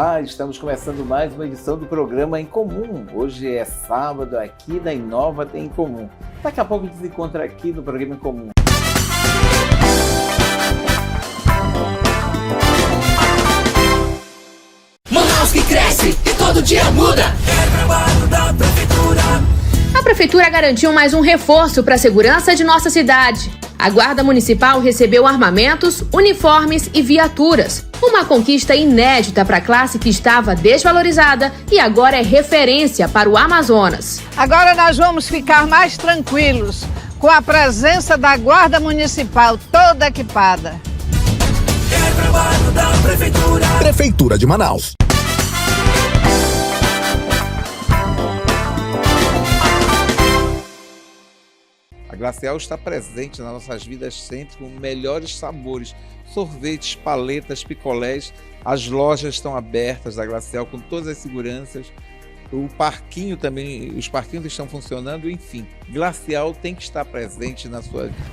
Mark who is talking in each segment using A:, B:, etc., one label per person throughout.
A: Olá, estamos começando mais uma edição do programa Em Comum. Hoje é sábado aqui da Inova Tem Em Comum. Daqui a pouco a gente se encontra aqui no programa Em Comum.
B: Manaus que cresce e todo dia muda. É trabalho da prefeitura.
C: A prefeitura garantiu mais um reforço para a segurança de nossa cidade. A Guarda Municipal recebeu armamentos, uniformes e viaturas. Uma conquista inédita para a classe que estava desvalorizada e agora é referência para o Amazonas.
D: Agora nós vamos ficar mais tranquilos com a presença da Guarda Municipal toda equipada.
B: É trabalho da prefeitura.
E: Prefeitura de Manaus.
A: A Glacial está presente nas nossas vidas sempre com melhores sabores, sorvetes, paletas, picolés. As lojas estão abertas da Glacial com todas as seguranças. O parquinho também, os parquinhos estão funcionando, enfim. Glacial tem que estar presente na sua vida.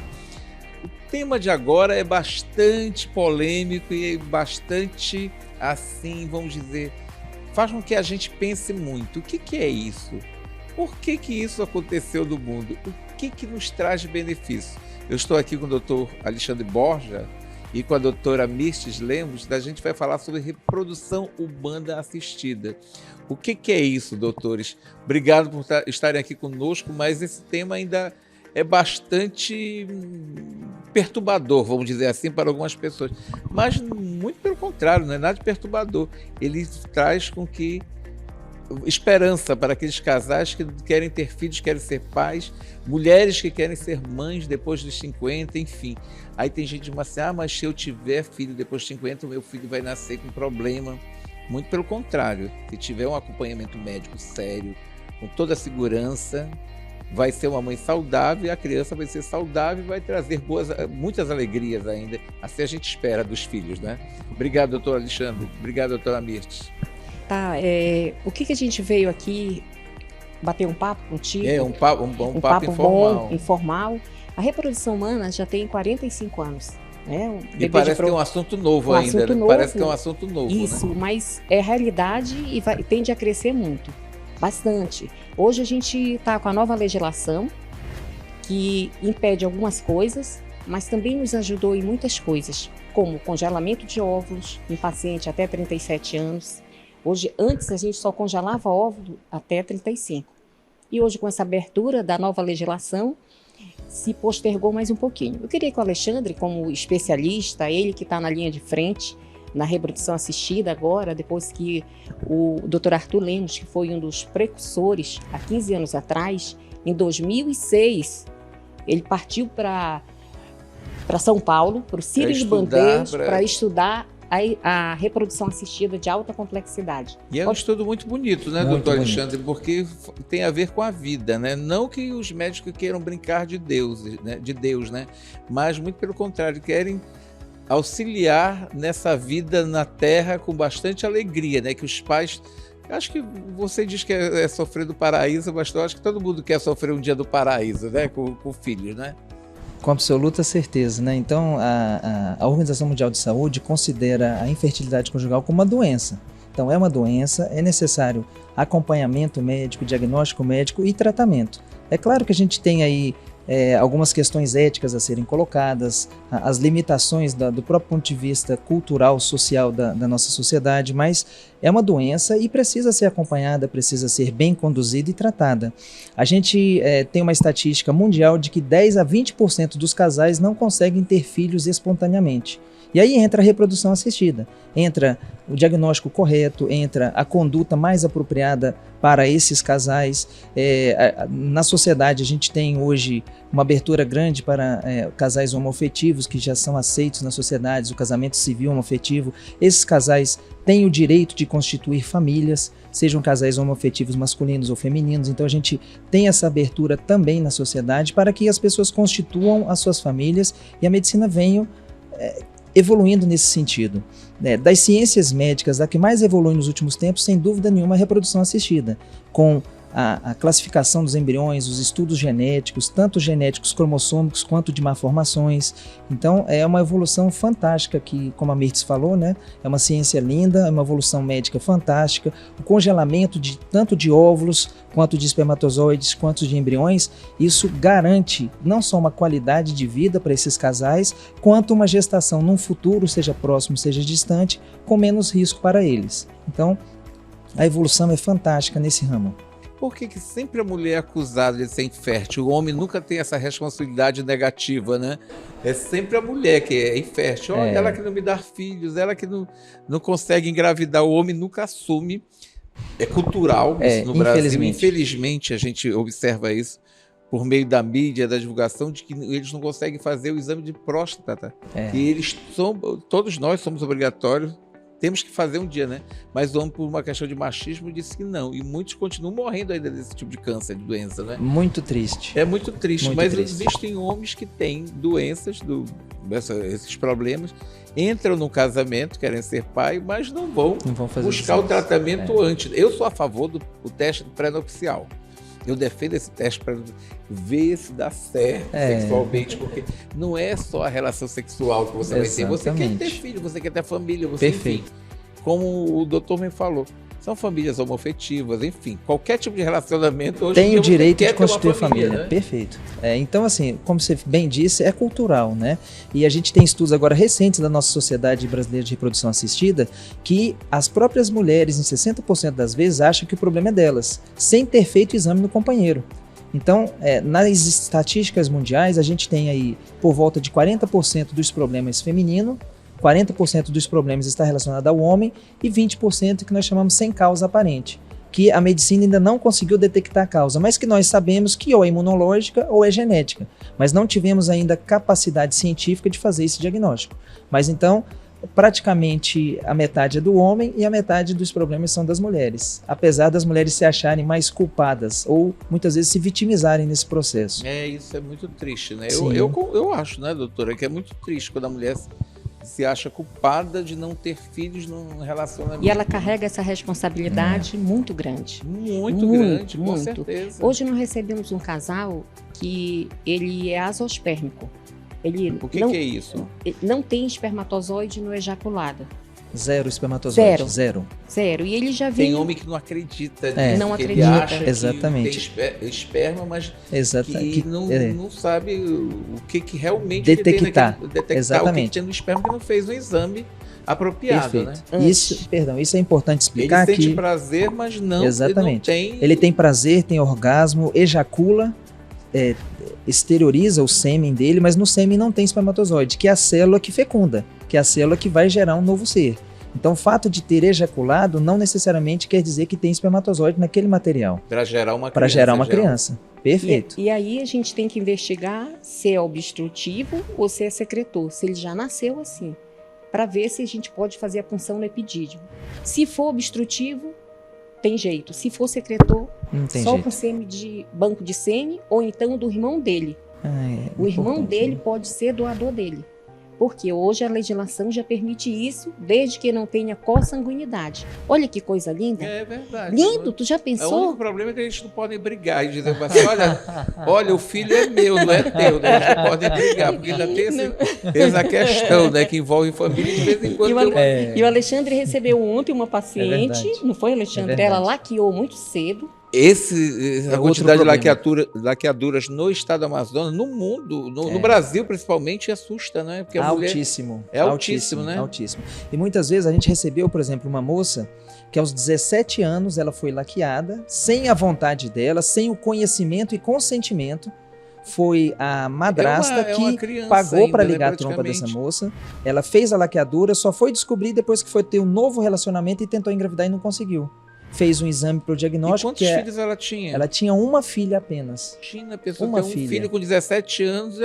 A: O tema de agora é bastante polêmico e bastante, assim, vamos dizer, faz com que a gente pense muito. O que é isso? Por que isso aconteceu no mundo? O que nos traz benefício? Eu estou aqui com o Dr. Alexandre Borja e com a doutora Mirtes Lemos. A gente vai falar sobre reprodução humana assistida. O que é isso, doutores? Obrigado por estarem aqui conosco, mas esse tema ainda é bastante perturbador, vamos dizer assim, para algumas pessoas. Mas muito pelo contrário, não é nada de perturbador. Ele traz com que esperança para aqueles casais que querem ter filhos, querem ser pais, mulheres que querem ser mães depois dos 50, enfim. Aí tem gente que diz assim, mas se eu tiver filho depois dos 50, o meu filho vai nascer com problema. Muito pelo contrário, se tiver um acompanhamento médico sério, com toda a segurança, vai ser uma mãe saudável, e a criança vai ser saudável e vai trazer muitas alegrias ainda. Assim a gente espera dos filhos, né? Obrigado, doutor Alexandre. Obrigado, doutora Mirtes.
F: Tá, o que a gente veio aqui bater um papo contigo?
A: Um papo informal.
F: Bom, informal. A reprodução humana já tem 45 anos. Né?
A: E parece que é um assunto novo ainda.
F: Assunto novo,
A: parece que é um assunto novo.
F: Isso,
A: né?
F: Mas é realidade e tende a crescer muito. Bastante. Hoje a gente está com a nova legislação que impede algumas coisas, mas também nos ajudou em muitas coisas, como congelamento de óvulos em paciente até 37 anos. Hoje, antes a gente só congelava óvulo até 35. E hoje, com essa abertura da nova legislação, se postergou mais um pouquinho. Eu queria que o Alexandre, como especialista, ele que está na linha de frente na reprodução assistida agora, depois que o Dr. Arthur Lemos, que foi um dos precursores há 15 anos atrás, em 2006, ele partiu para São Paulo, para o Círio de Bandeiras, para estudar a reprodução assistida de alta complexidade.
A: E é um estudo muito bonito, né, doutor Alexandre? Porque tem a ver com a vida, né? Não que os médicos queiram brincar de Deus, né? Mas muito pelo contrário, querem auxiliar nessa vida na Terra com bastante alegria, né? Que os pais... Acho que você diz que é sofrer do paraíso, mas eu acho que todo mundo quer sofrer um dia do paraíso, né? Com filhos, né?
G: Com absoluta certeza, né? Então, a Organização Mundial de Saúde considera a infertilidade conjugal como uma doença. Então, é uma doença, é necessário acompanhamento médico, diagnóstico médico e tratamento. É claro que a gente tem aí algumas questões éticas a serem colocadas, as limitações do próprio ponto de vista cultural, social da nossa sociedade, mas é uma doença e precisa ser acompanhada, precisa ser bem conduzida e tratada. A gente tem uma estatística mundial de que 10 a 20% dos casais não conseguem ter filhos espontaneamente. E aí entra a reprodução assistida, entra o diagnóstico correto, entra a conduta mais apropriada para esses casais. Na sociedade a gente tem hoje uma abertura grande para casais homoafetivos que já são aceitos na sociedade, o casamento civil homoafetivo. Esses casais têm o direito de constituir famílias, sejam casais homoafetivos masculinos ou femininos. Então a gente tem essa abertura também na sociedade para que as pessoas constituam as suas famílias e a medicina venha evoluindo nesse sentido. Das ciências médicas, a que mais evolui nos últimos tempos, sem dúvida nenhuma, é a reprodução assistida, com a classificação dos embriões, os estudos genéticos, tanto genéticos cromossômicos quanto de malformações. Então, é uma evolução fantástica que, como a Mirtz falou, né, é uma ciência linda, é uma evolução médica fantástica. O congelamento tanto de óvulos, quanto de espermatozoides, quanto de embriões, isso garante não só uma qualidade de vida para esses casais, quanto uma gestação num futuro, seja próximo, seja distante, com menos risco para eles. Então, a evolução é fantástica nesse ramo.
A: Por que sempre a mulher é acusada de ser infértil? O homem nunca tem essa responsabilidade negativa, né? É sempre a mulher que é infértil. Olha, ela que não me dá filhos, ela que não consegue engravidar. O homem nunca assume. É cultural isso no Brasil. Infelizmente, a gente observa isso por meio da mídia, da divulgação, de que eles não conseguem fazer o exame de próstata. E todos nós somos obrigatórios. Temos que fazer um dia, né? Mas o homem, por uma questão de machismo, disse que não. E muitos continuam morrendo ainda desse tipo de câncer, de doença, né?
G: Muito triste.
A: É muito triste. Mas existem homens que têm doenças, esses problemas, entram no casamento, querem ser pai, mas não vão buscar o tratamento antes. Eu sou a favor do teste pré-nupcial. Eu defendo esse teste para ver se dá certo sexualmente, porque não é só a relação sexual que você vai ter. Você quer ter filho, você quer ter família, você, enfim, como o doutor me falou, são famílias homoafetivas, enfim, qualquer tipo de relacionamento hoje
G: tem o direito de constituir família,
A: né?
G: Perfeito. Então, assim, como você bem disse, é cultural, né? E a gente tem estudos agora recentes da nossa Sociedade Brasileira de Reprodução Assistida que as próprias mulheres, em 60% das vezes, acham que o problema é delas, sem ter feito o exame no companheiro. Então, nas estatísticas mundiais, a gente tem aí por volta de 40% dos problemas femininos, 40% dos problemas está relacionado ao homem e 20% que nós chamamos sem causa aparente, que a medicina ainda não conseguiu detectar a causa, mas que nós sabemos que ou é imunológica ou é genética, mas não tivemos ainda capacidade científica de fazer esse diagnóstico. Mas então, praticamente a metade é do homem e a metade dos problemas são das mulheres, apesar das mulheres se acharem mais culpadas ou muitas vezes se vitimizarem nesse processo.
A: Isso é muito triste, né? Eu acho, né, doutora, que é muito triste quando a mulher se acha culpada de não ter filhos num relacionamento.
F: E ela carrega essa responsabilidade muito grande.
A: Muito grande, com certeza.
F: Hoje nós recebemos um casal que ele é azoospermico.
A: O que é isso?
F: Não tem espermatozoide no ejaculado.
G: Zero espermatozoide.
F: Zero. E ele já viu.
A: Tem homem que não acredita.
F: Não acredita.
A: Ele acha
G: Exatamente.
A: que tem esperma, mas que não sabe o que realmente
G: detectar.
A: Exatamente. O que tem no esperma, que não fez um exame apropriado.
G: Perfeito.
A: Né?
G: Isso é importante explicar.
A: Ele sente prazer, mas não,
G: exatamente.
A: Ele não tem...
G: Ele tem prazer, tem orgasmo, ejacula, exterioriza o sêmen dele, mas no sêmen não tem espermatozoide, que é a célula que fecunda, que é a célula que vai gerar um novo ser. Então, o fato de ter ejaculado não necessariamente quer dizer que tem espermatozoide naquele material.
A: Para gerar uma criança.
G: Para gerar uma criança. Perfeito.
F: E aí a gente tem que investigar se é obstrutivo ou se é secretor, se ele já nasceu assim, para ver se a gente pode fazer a punção no epidídimo. Se for obstrutivo, tem jeito. Se for secretor, só com sêmen de banco de sêmen ou então do irmão dele. O irmão dele pode ser doador dele. Porque hoje a legislação já permite isso, desde que não tenha consanguinidade. Olha que coisa linda.
A: É verdade.
F: Lindo, tu já pensou?
A: O único problema é que eles não podem brigar e dizer assim, olha, o filho é meu, não é teu, né? Eles não podem brigar, porque ainda tem essa questão, né, que envolve família de vez em quando.
F: E o Alexandre recebeu ontem uma paciente, não foi, Alexandre? Ela laqueou muito cedo.
A: A quantidade de laqueaduras no estado do Amazonas, no mundo, no Brasil principalmente, assusta, né? Porque a
G: altíssimo.
A: É altíssimo, né?
G: Altíssimo. E muitas vezes a gente recebeu, por exemplo, uma moça que aos 17 anos ela foi laqueada, sem a vontade dela, sem o conhecimento e consentimento. Foi a madrasta que pagou para ligar a trompa dessa moça. Ela fez a laqueadura, só foi descobrir depois que foi ter um novo relacionamento e tentou engravidar e não conseguiu. Fez um exame para o diagnóstico.
A: E quantos filhos ela tinha?
G: Ela tinha uma filha apenas.
A: Imagina a pessoa ter um filho com 17 anos.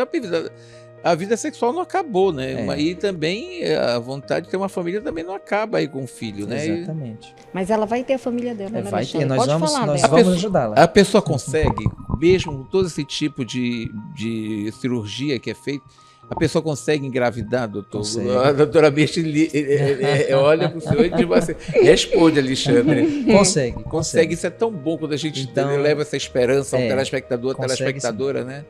A: A vida sexual não acabou, né? E também a vontade de ter uma família também não acaba aí com o filho, né?
G: Exatamente.
F: Mas ela vai ter a família dela, né?
G: Vai ter, nós vamos ajudá-la.
A: A pessoa consegue, mesmo com todo esse tipo de cirurgia que é feita, A pessoa consegue engravidar, doutor?
G: Consegue.
A: A doutora Birch olha para o senhor e diz assim, responde, Alexandre.
G: Consegue.
A: Isso é tão bom quando a gente
G: Então,
A: leva essa esperança ao telespectador,
G: consegue,
A: telespectadora, né?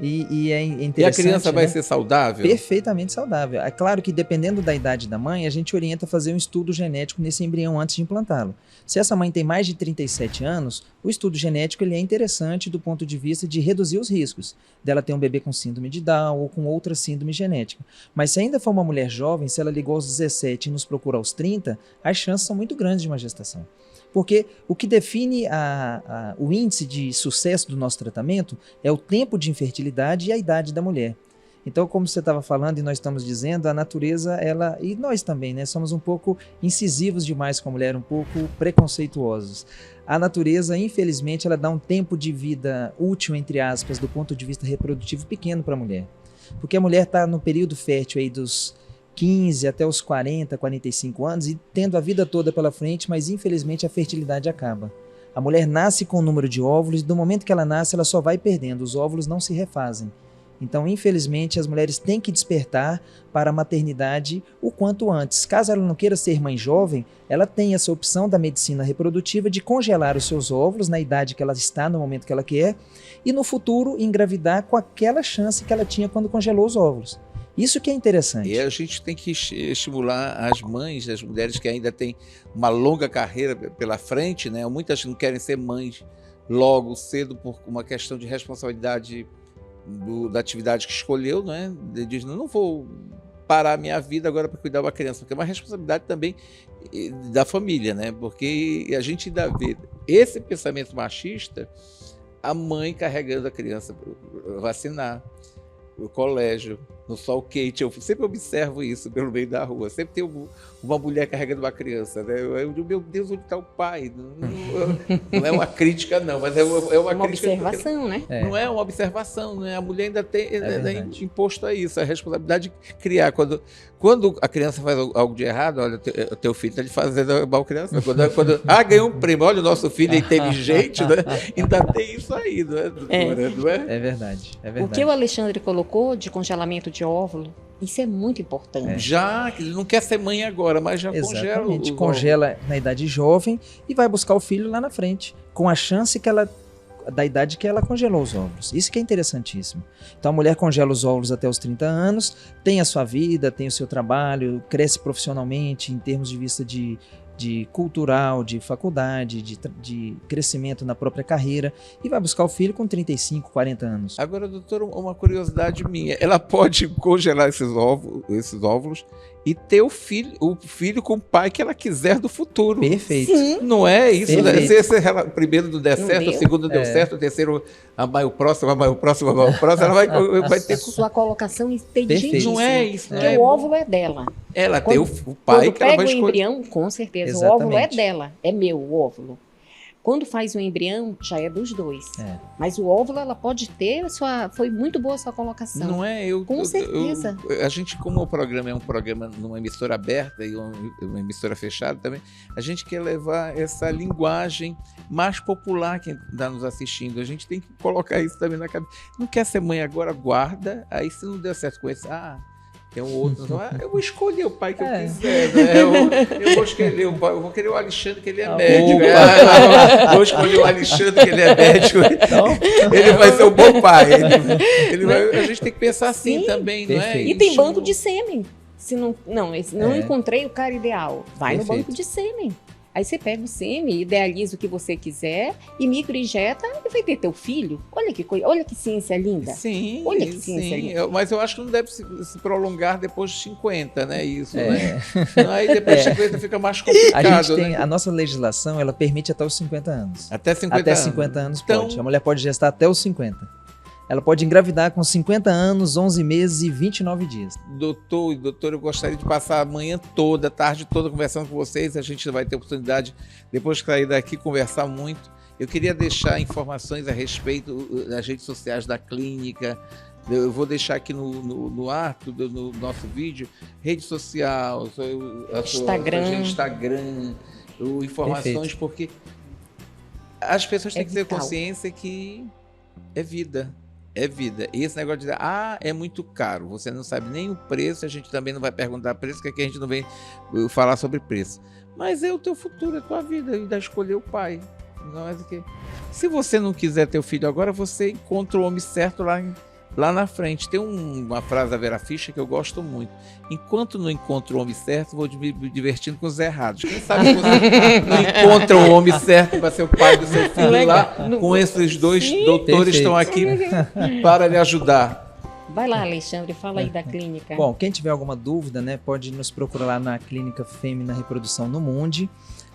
G: E é interessante.
A: E a criança vai
G: né?
A: ser saudável?
G: Perfeitamente saudável. É claro que dependendo da idade da mãe, a gente orienta a fazer um estudo genético nesse embrião antes de implantá-lo. Se essa mãe tem mais de 37 anos, o estudo genético ele é interessante do ponto de vista de reduzir os riscos dela ter um bebê com síndrome de Down ou com outra síndrome genética. Mas se ainda for uma mulher jovem, se ela ligou aos 17 e nos procura aos 30, as chances são muito grandes de uma gestação. Porque o que define o índice de sucesso do nosso tratamento é o tempo de infertilidade e a idade da mulher. Então, como você estava falando e nós estamos dizendo, a natureza, ela, e nós também, né, somos um pouco incisivos demais com a mulher, um pouco preconceituosos. A natureza, infelizmente, ela dá um tempo de vida útil, entre aspas, do ponto de vista reprodutivo pequeno para a mulher. Porque a mulher está no período fértil aí dos 15 até os 40, 45 anos e tendo a vida toda pela frente, mas infelizmente a fertilidade acaba. A mulher nasce com o número de óvulos e do momento que ela nasce, ela só vai perdendo, os óvulos não se refazem. Então, infelizmente, as mulheres têm que despertar para a maternidade o quanto antes. Caso ela não queira ser mãe jovem, ela tem essa opção da medicina reprodutiva de congelar os seus óvulos na idade que ela está, no momento que ela quer, e no futuro engravidar com aquela chance que ela tinha quando congelou os óvulos. Isso que é interessante.
A: E a gente tem que estimular as mães, as mulheres que ainda têm uma longa carreira pela frente, né? Muitas não querem ser mães logo, cedo, por uma questão de responsabilidade da atividade que escolheu, né? Diz, não vou parar a minha vida agora para cuidar de uma criança, porque é uma responsabilidade também da família, né? Porque a gente ainda vê esse pensamento machista, a mãe carregando a criança para vacinar, no colégio, no sol quente. Eu sempre observo isso pelo meio da rua. Sempre tem uma mulher carregando uma criança, né? Eu digo, meu Deus, onde está o pai? Não é uma crítica, não, mas é uma
F: observação, né?
A: Não é uma observação, né? A mulher ainda tem imposto a isso, a responsabilidade de criar. Quando a criança faz algo de errado, olha, o teu filho está lhe fazendo mal criança. Ganhou um prêmio, olha, o nosso filho é inteligente, né? Ainda tem isso aí, não é, doutora? Não é?
G: É verdade.
F: O que o Alexandre colocou de congelamento de óvulo, isso é muito importante.
A: Já, ele não quer ser mãe agora, mas já
G: exatamente, congela na idade jovem e vai buscar o filho lá na frente, com a chance da idade que ela congelou os óvulos. Isso que é interessantíssimo. Então a mulher congela os óvulos até os 30 anos, tem a sua vida, tem o seu trabalho, cresce profissionalmente em termos de vista de cultural, de faculdade, de crescimento na própria carreira e vai buscar o filho com 35, 40 anos.
A: Agora, doutor, uma curiosidade minha, ela pode congelar esses óvulos e ter o filho com o pai que ela quiser do futuro.
G: Perfeito.
F: Sim.
A: Não é isso?
G: Perfeito.
A: O primeiro não der certo, o segundo deu certo, o terceiro amar o próximo, ela vai ter...
F: Sua colocação inteligentíssima.
A: Não é isso.
F: Porque o óvulo é dela.
A: Ela tem o pai que ela vai escolher.
F: Quando pega o embrião, com certeza,
G: Exatamente.
F: o óvulo é dela, é meu o óvulo. Quando faz o embrião, já é dos dois. Mas o óvulo, ela pode ter foi muito boa a sua colocação.
A: Não é?
F: Com certeza.
A: A gente, como o programa é um programa numa emissora aberta e uma emissora fechada também, a gente quer levar essa linguagem mais popular que está nos assistindo. A gente tem que colocar isso também na cabeça. Não quer ser mãe agora, guarda. Aí se não der certo com esse, tem um outro. Eu vou escolher o pai que eu quiser. Né? Eu vou escolher o pai. Eu vou querer o Alexandre, que ele é médico. Vou escolher o Alexandre, que ele é médico. Ele vai ser um bom pai. A gente tem que pensar assim também, não é?
F: E tem banco de sêmen. Se não encontrei o cara ideal, vai no banco de sêmen. Aí você pega o sêmen, idealiza o que você quiser e microinjeta e vai ter teu filho. Olha que coisa, olha que ciência linda.
A: Sim,
F: olha que ciência linda.
A: Mas eu acho que não deve se prolongar depois de 50, né? Isso, né? Aí depois de 50 fica mais complicado.
G: A nossa legislação, ela permite até os 50 anos.
A: Até 50
G: anos pode. A mulher pode gestar até os 50. Ela pode engravidar com 50 anos, 11 meses e 29 dias.
A: Doutor, eu gostaria de passar a manhã toda, a tarde toda conversando com vocês. A gente vai ter oportunidade, depois de sair daqui, conversar muito. Eu queria deixar informações a respeito das redes sociais da clínica. Eu vou deixar aqui no ar, no nosso vídeo, rede social, Instagram, informações, perfeito. Porque as pessoas têm que ter consciência que é vida. É vida. E esse negócio de dizer, é muito caro, você não sabe nem o preço, a gente também não vai perguntar preço, porque aqui a gente não vem falar sobre preço. Mas é o teu futuro, é a tua vida, ainda escolher o pai. Não é do que... Se você não quiser ter o filho agora, você encontra o homem certo lá na frente. Tem uma frase da Vera Fischer que eu gosto muito. Enquanto não encontro o homem certo, vou me divertindo com os errados. Quem sabe você não encontra o homem certo para ser o pai do seu filho lá, com esses dois doutores que estão aqui para lhe ajudar.
F: Vai lá, Alexandre, fala aí da clínica.
G: Bom, quem tiver alguma dúvida, né, pode nos procurar lá na Clínica Fêmea Reprodução no Mundi.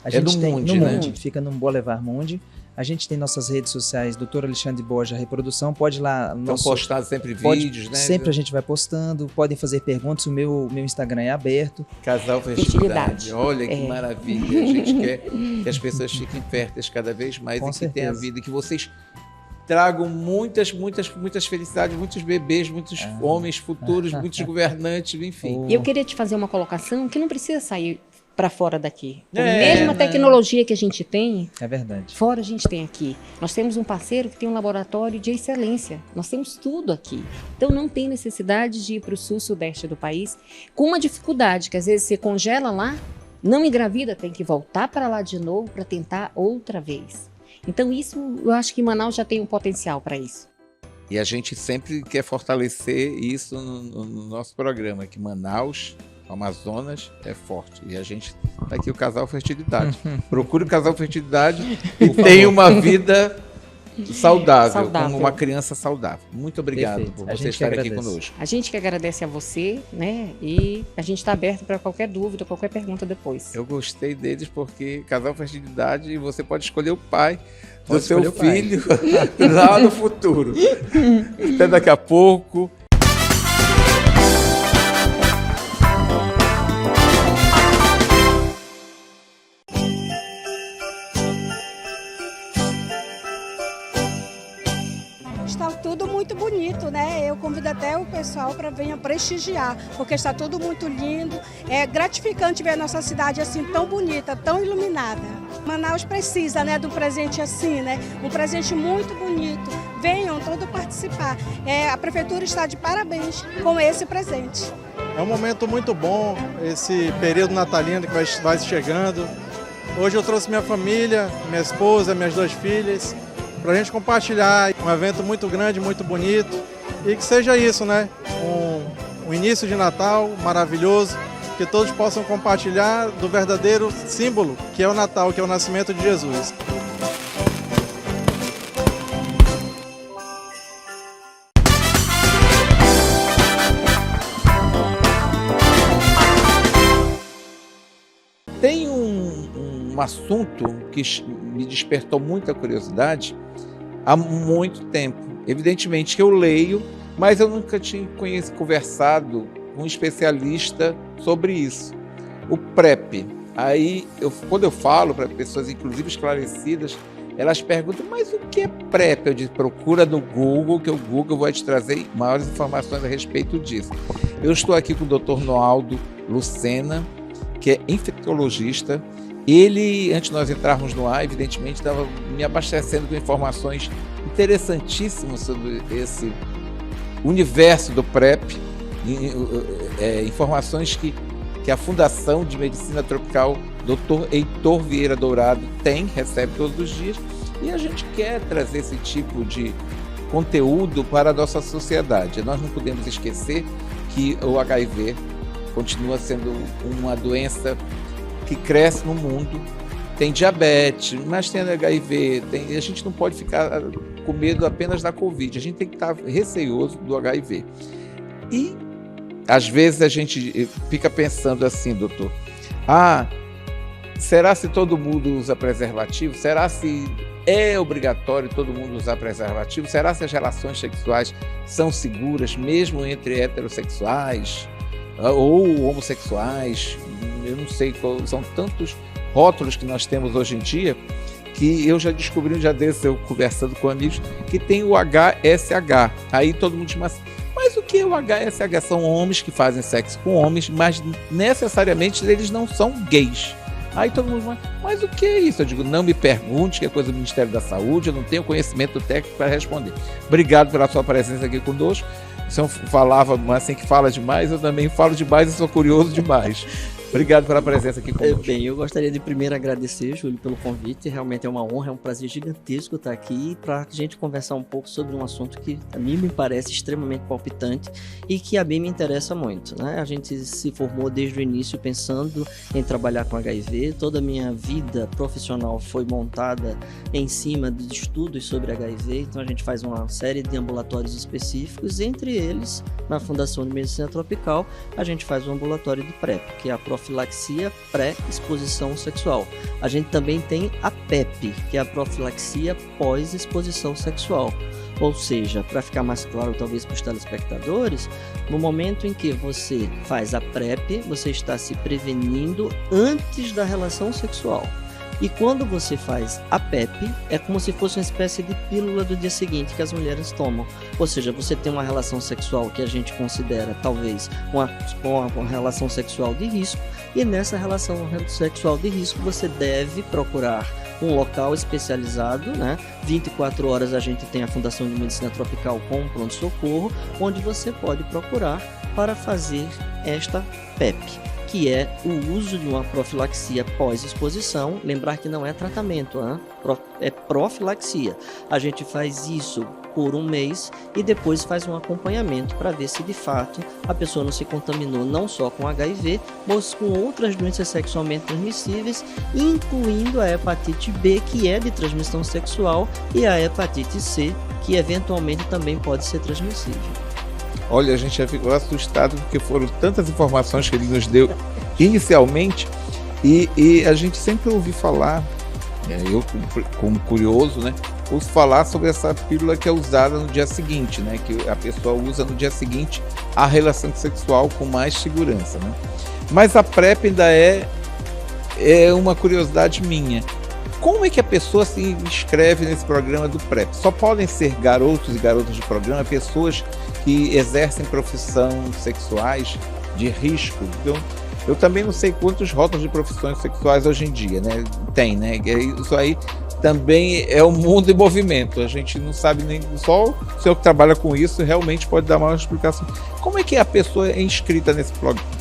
G: A gente tem
A: Mundi,
G: no
A: né?
G: Mundi, fica no Boulevard Mundi. A gente tem nossas redes sociais, Dr. Alexandre Borja Reprodução, pode ir lá...
A: Estão postados sempre vídeos, né?
G: Sempre a gente vai postando, podem fazer perguntas, o meu Instagram é aberto.
A: Casal Fertilidade. Olha que maravilha, a gente quer que as pessoas fiquem férteis cada vez mais
G: Com
A: e que
G: certeza.
A: tenham vida, que vocês tragam muitas felicidades, muitos bebês, muitos homens futuros, muitos governantes, enfim.
F: E eu queria te fazer uma colocação que não precisa sair para fora daqui. A mesma tecnologia que a gente tem,
G: É verdade.
F: fora a gente tem aqui. Nós temos um parceiro que tem um laboratório de excelência. Nós temos tudo aqui. Então não tem necessidade de ir para o sul, sudeste do país com uma dificuldade, que às vezes você congela lá, não engravida, tem que voltar para lá de novo para tentar outra vez. Então isso, eu acho que Manaus já tem um potencial para isso.
A: E a gente sempre quer fortalecer isso no nosso programa, que Manaus, Amazonas é forte. E a gente tá aqui o Casal Fertilidade. Procure o Casal Fertilidade e tenha uma vida saudável, como uma criança saudável. Muito obrigado
G: Perfeito.
A: por
G: A
A: você
G: gente
A: estar
G: que
A: aqui
G: agradece.
A: conosco.
F: A gente que agradece a você, né? E a gente está aberto para qualquer dúvida, qualquer pergunta depois.
A: Eu gostei deles porque Casal Fertilidade, e você pode escolher o pai do
G: Pode
A: seu
G: escolher o pai.
A: filho lá no futuro. Até daqui a pouco.
E: Está tudo muito bonito, né? Eu convido até o pessoal para venha prestigiar, porque está tudo muito lindo. É gratificante ver a nossa cidade assim tão bonita, tão iluminada. Manaus precisa, né, de um presente assim, né? Um presente muito bonito. Venham todos participar. A prefeitura está de parabéns com esse presente.
H: É um momento muito bom, esse período natalino que vai chegando. Hoje eu trouxe minha família, minha esposa, minhas 2 filhas, para a gente compartilhar um evento muito grande, muito bonito, e que seja isso, né? Um início de Natal maravilhoso, que todos possam compartilhar do verdadeiro símbolo que é o Natal, que é o nascimento de Jesus.
A: Tem um assunto que me despertou muita curiosidade há muito tempo. Evidentemente que eu leio, mas eu nunca tinha conversado com um especialista sobre isso. O PrEP. Aí, quando eu falo para pessoas, inclusive esclarecidas, elas perguntam, mas o que é PrEP? Eu digo, procura no Google, que o Google vai te trazer maiores informações a respeito disso. Eu estou aqui com o Dr. Noaldo Lucena, que é infectologista. Ele, antes de nós entrarmos no ar, evidentemente, estava me abastecendo com informações interessantíssimas sobre esse universo do PrEP, informações que a Fundação de Medicina Tropical Dr. Heitor Vieira Dourado recebe todos os dias, e a gente quer trazer esse tipo de conteúdo para a nossa sociedade. Nós não podemos esquecer que o HIV continua sendo uma doença que cresce no mundo. Tem diabetes, mas tem HIV, a gente não pode ficar com medo apenas da Covid, a gente tem que estar receoso do HIV. E, às vezes, a gente fica pensando assim, doutor, será se todo mundo usa preservativo? Será se é obrigatório todo mundo usar preservativo? Será se as relações sexuais são seguras, mesmo entre heterossexuais ou homossexuais? Eu não sei, são tantos rótulos que nós temos hoje em dia, que eu já descobri um dia desse, eu conversando com amigos, que tem o HSH. Aí todo mundo diz, mas o que é o HSH? São homens que fazem sexo com homens, mas necessariamente eles não são gays. Aí todo mundo mas o que é isso? Eu digo, não me pergunte, que é coisa do Ministério da Saúde, eu não tenho conhecimento técnico para responder. Obrigado pela sua presença aqui conosco. O senhor falava, mas assim que fala demais, eu também falo demais e sou curioso demais. Obrigado pela presença aqui conosco.
I: Bem, eu gostaria de primeiro agradecer, Júlio, pelo convite. Realmente é uma honra, é um prazer gigantesco estar aqui para a gente conversar um pouco sobre um assunto que a mim me parece extremamente palpitante e que a mim me interessa muito, né? A gente se formou desde o início pensando em trabalhar com HIV. Toda a minha vida profissional foi montada em cima de estudos sobre HIV. Então a gente faz uma série de ambulatórios específicos, entre eles, na Fundação de Medicina Tropical, a gente faz um ambulatório de PrEP, que é a profilaxia pré-exposição sexual. A gente também tem a PEP, que é a profilaxia pós-exposição sexual. Ou seja, para ficar mais claro talvez para os telespectadores, no momento em que você faz a PrEP, você está se prevenindo antes da relação sexual. E quando você faz a PEP, é como se fosse uma espécie de pílula do dia seguinte que as mulheres tomam. Ou seja, você tem uma relação sexual que a gente considera talvez uma relação sexual de risco, e nessa relação sexual de risco você deve procurar um local especializado, né? 24 horas a gente tem a Fundação de Medicina Tropical com um pronto-socorro, onde você pode procurar para fazer esta PEP, que é o uso de uma profilaxia pós-exposição. Lembrar que não é tratamento, né? É profilaxia. A gente faz isso por um mês e depois faz um acompanhamento para ver se de fato a pessoa não se contaminou não só com HIV, mas com outras doenças sexualmente transmissíveis, incluindo a hepatite B, que é de transmissão sexual, e a hepatite C, que eventualmente também pode ser transmissível.
A: Olha, a gente já ficou assustado porque foram tantas informações que ele nos deu inicialmente e a gente sempre ouviu falar, eu como curioso, né, ouço falar sobre essa pílula que é usada no dia seguinte, né, que a pessoa usa no dia seguinte a relação sexual com mais segurança, né? Mas a PrEP ainda é uma curiosidade minha. Como é que a pessoa se inscreve nesse programa do PrEP? Só podem ser garotos e garotas de programa, pessoas que exercem profissão sexuais de risco. Então, eu também não sei quantos rótulos de profissões sexuais hoje em dia, né? Tem, né? Isso aí também é um mundo em movimento. A gente não sabe nem... Só o senhor que trabalha com isso realmente pode dar uma explicação. Como é que a pessoa é inscrita nesse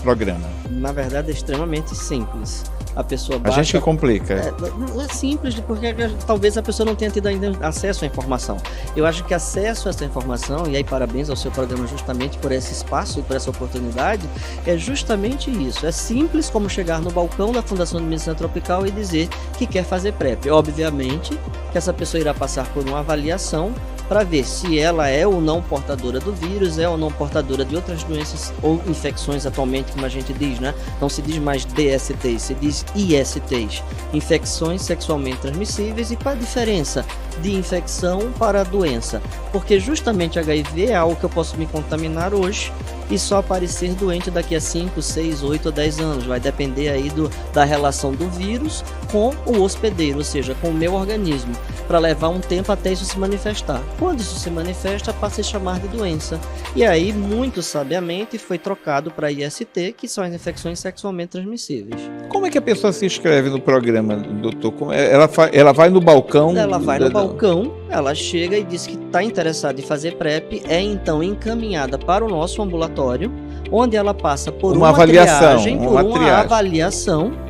A: programa?
I: Na verdade, é extremamente simples. A pessoa baixa...
A: A gente que complica.
I: É simples, porque talvez a pessoa não tenha tido ainda acesso à informação. Eu acho que acesso a essa informação, e aí parabéns ao seu programa justamente por esse espaço e por essa oportunidade, é justamente isso. É simples como chegar no balcão da Fundação de Medicina Tropical e dizer que quer fazer PrEP. Obviamente que essa pessoa irá passar por uma avaliação para ver se ela é ou não portadora do vírus, é ou não portadora de outras doenças ou infecções atualmente, como a gente diz, né? Não se diz mais DSTs, se diz ISTs, infecções sexualmente transmissíveis. E qual a diferença de infecção para a doença? Porque justamente HIV é algo que eu posso me contaminar hoje e só aparecer doente daqui a 5, 6, 8 ou 10 anos. Vai depender aí da relação do vírus com o hospedeiro, ou seja, com o meu organismo, para levar um tempo até isso se manifestar. Quando isso se manifesta, passa a se chamar de doença. E aí, muito sabiamente, foi trocado para IST, que são as infecções sexualmente transmissíveis.
A: Como é que a pessoa se inscreve no programa, doutor? Ela vai no balcão?
I: Ela vai no balcão, ela chega e diz que está interessada em fazer PrEP, é então encaminhada para o nosso ambulatório, onde ela passa por uma avaliação,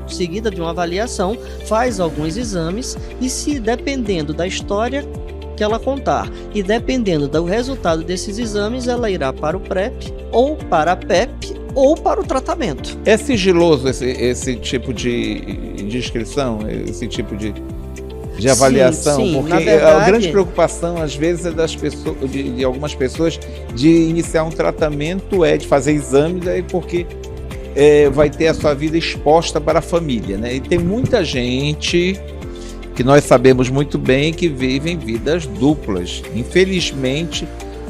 I: seguida de uma avaliação, faz alguns exames e, se dependendo da história que ela contar e dependendo do resultado desses exames, ela irá para o PrEP ou para a PEP ou para o tratamento.
A: É sigiloso esse tipo de inscrição, esse tipo de avaliação?
I: Sim,
A: porque
I: verdade,
A: a grande preocupação às vezes é das pessoas, de algumas pessoas, de iniciar um tratamento, de fazer exames, porque vai ter a sua vida exposta para a família, né? E tem muita gente que nós sabemos muito bem que vivem vidas duplas. Infelizmente,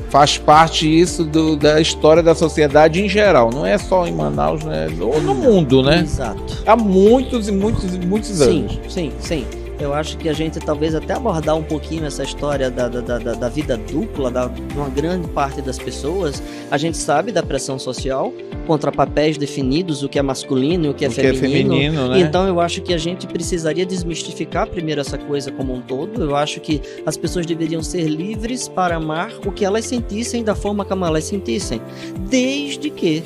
A: faz parte isso da história da sociedade em geral, não é só em Manaus, né? No mundo, né?
I: Exato.
A: Há muitos e muitos e muitos anos.
I: Sim. Eu acho que a gente talvez até abordar um pouquinho essa história da vida dupla, de uma grande parte das pessoas. A gente sabe da pressão social contra papéis definidos, o que é masculino e o que é feminino, né? Então eu acho que a gente precisaria desmistificar primeiro essa coisa como um todo. Eu acho que as pessoas deveriam ser livres para amar o que elas sentissem da forma como elas sentissem, desde que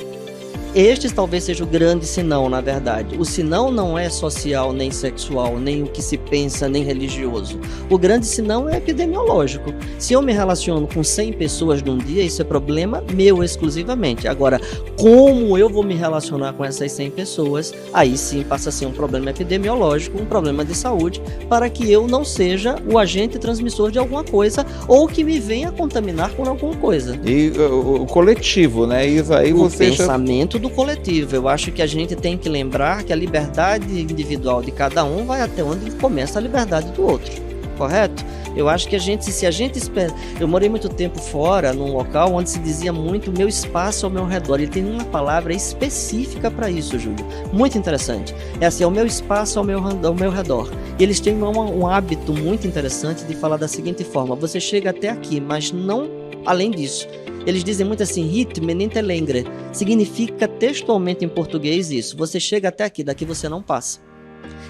I: este talvez seja o grande sinão, na verdade. O sinão não é social, nem sexual, nem o que se pensa, nem religioso. O grande sinão é epidemiológico. Se eu me relaciono com 100 pessoas num dia, isso é problema meu exclusivamente. Agora, como eu vou me relacionar com essas 100 pessoas, aí sim passa a ser um problema epidemiológico, um problema de saúde, para que eu não seja o agente transmissor de alguma coisa ou que me venha contaminar com alguma coisa.
A: E o coletivo, né? Isso aí
I: o pensamento do coletivo. Eu acho que a gente tem que lembrar que a liberdade individual de cada um vai até onde começa a liberdade do outro, correto? Eu acho que se a gente espera... Eu morei muito tempo fora, num local onde se dizia muito meu espaço ao meu redor. Ele tem uma palavra específica para isso, Júlio. Muito interessante. É assim, é o meu espaço ao meu redor. E eles têm um hábito muito interessante de falar da seguinte forma: você chega até aqui, mas não além disso. Eles dizem muito assim, hit meninte lengre. Significa textualmente em português isso. Você chega até aqui, daqui você não passa.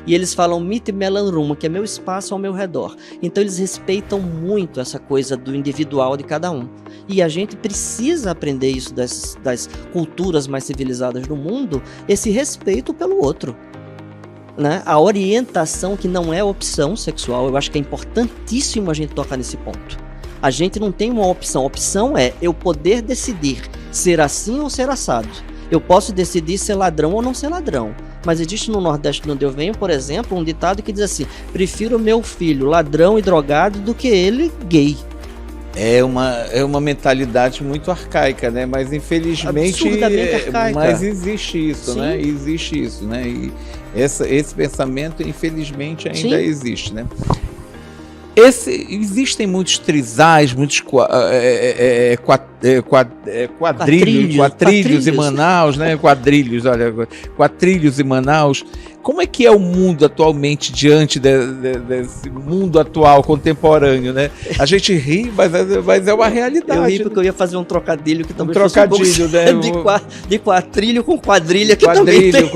I: E eles falam mit melanrum, que é meu espaço ao meu redor. Então eles respeitam muito essa coisa do individual de cada um. E a gente precisa aprender isso das culturas mais civilizadas do mundo, esse respeito pelo outro. Né? A orientação que não é opção sexual, eu acho que é importantíssimo a gente tocar nesse ponto. A gente não tem uma opção. A opção é eu poder decidir ser assim ou ser assado. Eu posso decidir ser ladrão ou não ser ladrão. Mas existe no Nordeste de onde eu venho, por exemplo, um ditado que diz assim: prefiro meu filho ladrão e drogado do que ele gay.
A: É uma mentalidade muito arcaica, né? Mas infelizmente
I: absurdamente arcaica.
A: Mas existe isso,
I: Sim.
A: né? Existe isso, né? E esse pensamento, infelizmente, ainda
I: Sim.
A: existe, né? Existem muitos trisais, muitos quadrilhos em Manaus, né? Quadrilhos em Manaus. Como é que é o mundo atualmente diante desse mundo atual, contemporâneo, né? A gente ri, mas é uma realidade.
I: Eu ri porque eu ia fazer um trocadilho que também
A: trocadilho, né?
I: De quadrilho com quadrilha, que também tem.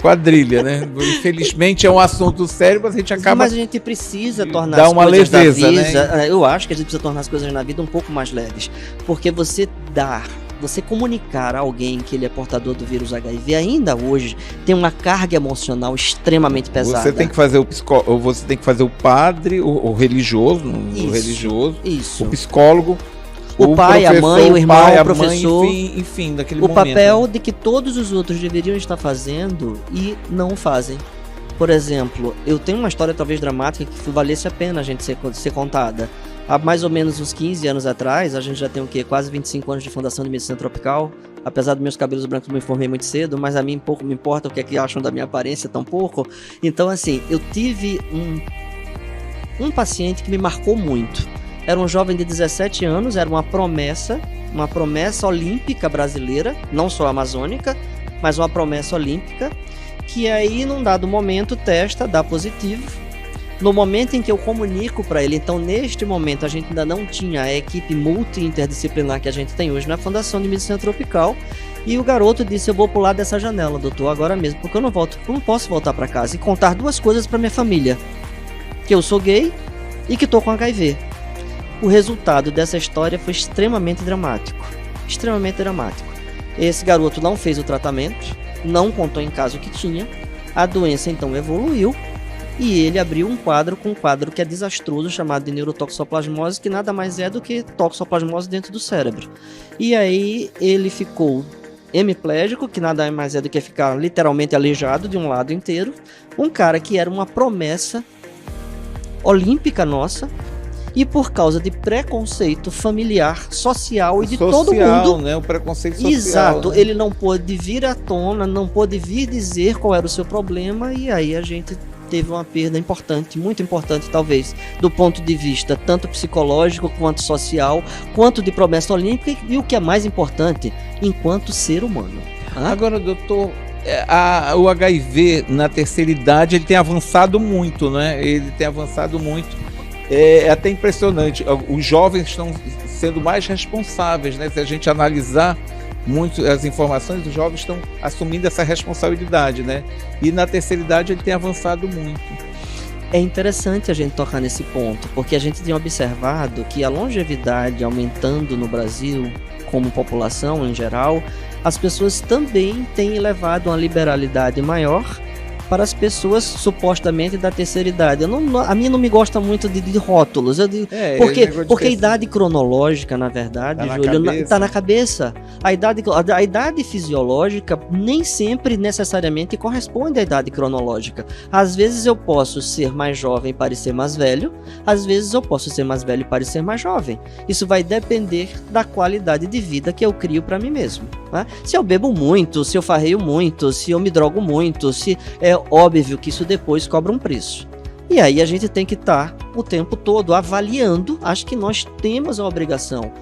A: Quadrilha, né? Infelizmente é um assunto sério, mas a gente acaba...
I: Mas a gente precisa tornar
A: Dá
I: as
A: uma
I: coisas
A: leveza,
I: da vida,
A: né?
I: Eu acho que a gente precisa tornar as coisas na vida um pouco mais leves. Porque você comunicar a alguém que ele é portador do vírus HIV ainda hoje tem uma carga emocional extremamente pesada.
A: Você tem que fazer você tem que fazer o padre, o religioso,
I: Isso.
A: o psicólogo,
I: o pai, a mãe, o irmão, o professor,
A: enfim, daquele
I: momento. O papel de que todos os outros deveriam estar fazendo e não fazem. Por exemplo, eu tenho uma história talvez dramática que valesse a pena a gente ser contada. Há mais ou menos uns 15 anos atrás, a gente já tem o quê? Quase 25 anos de fundação de medicina tropical. Apesar dos meus cabelos brancos, eu me formei muito cedo, mas a mim pouco me importa o que é que acham da minha aparência, tão pouco. Então, assim, eu tive um paciente que me marcou muito. Era um jovem de 17 anos, era uma promessa olímpica brasileira, não só amazônica, mas uma promessa olímpica, que aí, num dado momento, testa, dá positivo. No momento em que eu comunico para ele, então neste momento a gente ainda não tinha a equipe multi-interdisciplinar que a gente tem hoje na Fundação de Medicina Tropical, e o garoto disse: eu vou pular dessa janela, doutor, agora mesmo, porque eu não posso voltar para casa e contar duas coisas para minha família: que eu sou gay e que tô com HIV. O resultado dessa história foi extremamente dramático. Esse garoto não fez o tratamento, não contou em casa o que tinha, a doença então evoluiu, e ele abriu um quadro que é desastroso, chamado de neurotoxoplasmose, que nada mais é do que toxoplasmose dentro do cérebro. E aí ele ficou hemiplégico, que nada mais é do que ficar literalmente aleijado de um lado inteiro. Um cara que era uma promessa olímpica nossa, e por causa de preconceito familiar, social e de todo mundo,
A: né? O preconceito social.
I: Exato,
A: né?
I: Ele não pôde vir à tona, não pôde vir dizer qual era o seu problema, e aí a gente teve uma perda importante, muito importante talvez, do ponto de vista tanto psicológico, quanto social, quanto de promessa olímpica, e o que é mais importante, enquanto ser humano.
A: Agora, doutor, o HIV na terceira idade ele tem avançado muito, né? Ele tem avançado muito. É até impressionante. Os jovens estão sendo mais responsáveis, né? Se a gente analisar muito as informações, os jovens estão assumindo essa responsabilidade, né? E na terceira idade ele tem avançado muito.
I: É interessante a gente tocar nesse ponto, porque a gente tem observado que a longevidade aumentando no Brasil, como população em geral, as pessoas também têm levado uma liberalidade maior para as pessoas supostamente da terceira idade. A mim não me gosta muito de rótulos. Eu digo, porque a idade cronológica, na verdade, Júlio, está na cabeça. A idade fisiológica nem sempre necessariamente corresponde à idade cronológica. Às vezes eu posso ser mais jovem e parecer mais velho, às vezes eu posso ser mais velho e parecer mais jovem. Isso vai depender da qualidade de vida que eu crio para mim mesmo. Né? Se eu bebo muito, se eu farreio muito, se eu me drogo muito, é óbvio que isso depois cobra um preço. E aí a gente tem que estar o tempo todo avaliando. Acho que nós temos a obrigação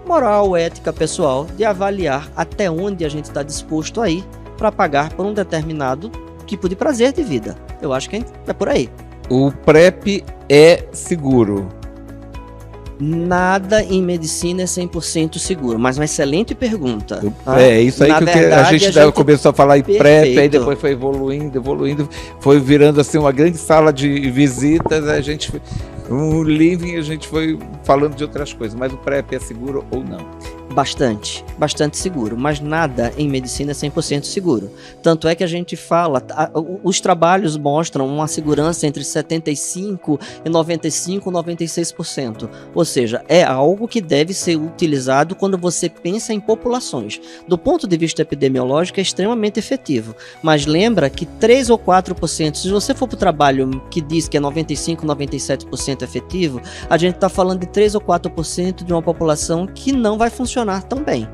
I: moral, ética, pessoal, de avaliar até onde a gente está disposto a ir para pagar por um determinado tipo de prazer de vida. Eu acho que é por aí.
A: O PrEP é seguro?
I: Nada em medicina é 100% seguro, mas uma excelente pergunta.
A: É isso aí. Na que verdade, a gente começou a falar em PrEP, aí depois foi evoluindo, foi virando assim uma grande sala de visitas, a gente a gente foi falando de outras coisas, mas o PrEP é seguro ou não?
I: Bastante seguro, mas nada em medicina é 100% seguro. Tanto é que a gente fala, os trabalhos mostram uma segurança entre 75% e 95%, 96%. Ou seja, é algo que deve ser utilizado quando você pensa em populações. Do ponto de vista epidemiológico, é extremamente efetivo. Mas lembra que 3 ou 4%, se você for para o trabalho que diz que é 95%, 97% efetivo, a gente está falando de 3 ou 4% de uma população que não vai funcionar tão bem.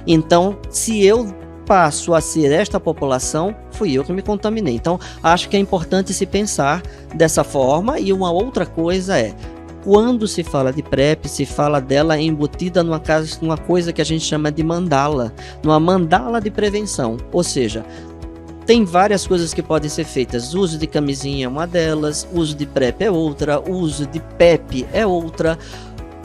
I: Então, se eu passo a ser esta população, fui eu que me contaminei. Então, acho que é importante se pensar dessa forma. E uma outra coisa é, quando se fala de PrEP, se fala dela embutida numa coisa que a gente chama de mandala, numa mandala de prevenção. Ou seja, tem várias coisas que podem ser feitas. O uso de camisinha é uma delas, o uso de PrEP é outra, o uso de PEP é outra.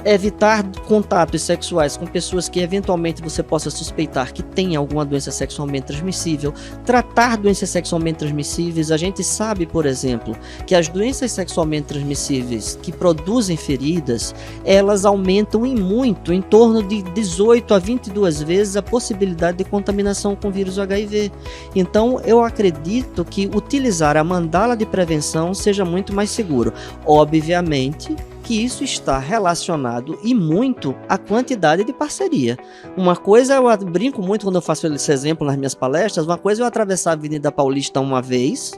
I: Evitar contatos sexuais com pessoas que eventualmente você possa suspeitar que tem alguma doença sexualmente transmissível. Tratar doenças sexualmente transmissíveis. A gente sabe, por exemplo, que as doenças sexualmente transmissíveis que produzem feridas, elas aumentam em muito, em torno de 18 a 22 vezes a possibilidade de contaminação com vírus HIV. Então, eu acredito que utilizar a mandala de prevenção seja muito mais seguro. Obviamente que isso está relacionado e muito à quantidade de parceria. Uma coisa, eu brinco muito quando eu faço esse exemplo nas minhas palestras, uma coisa é eu atravessar a Avenida Paulista uma vez,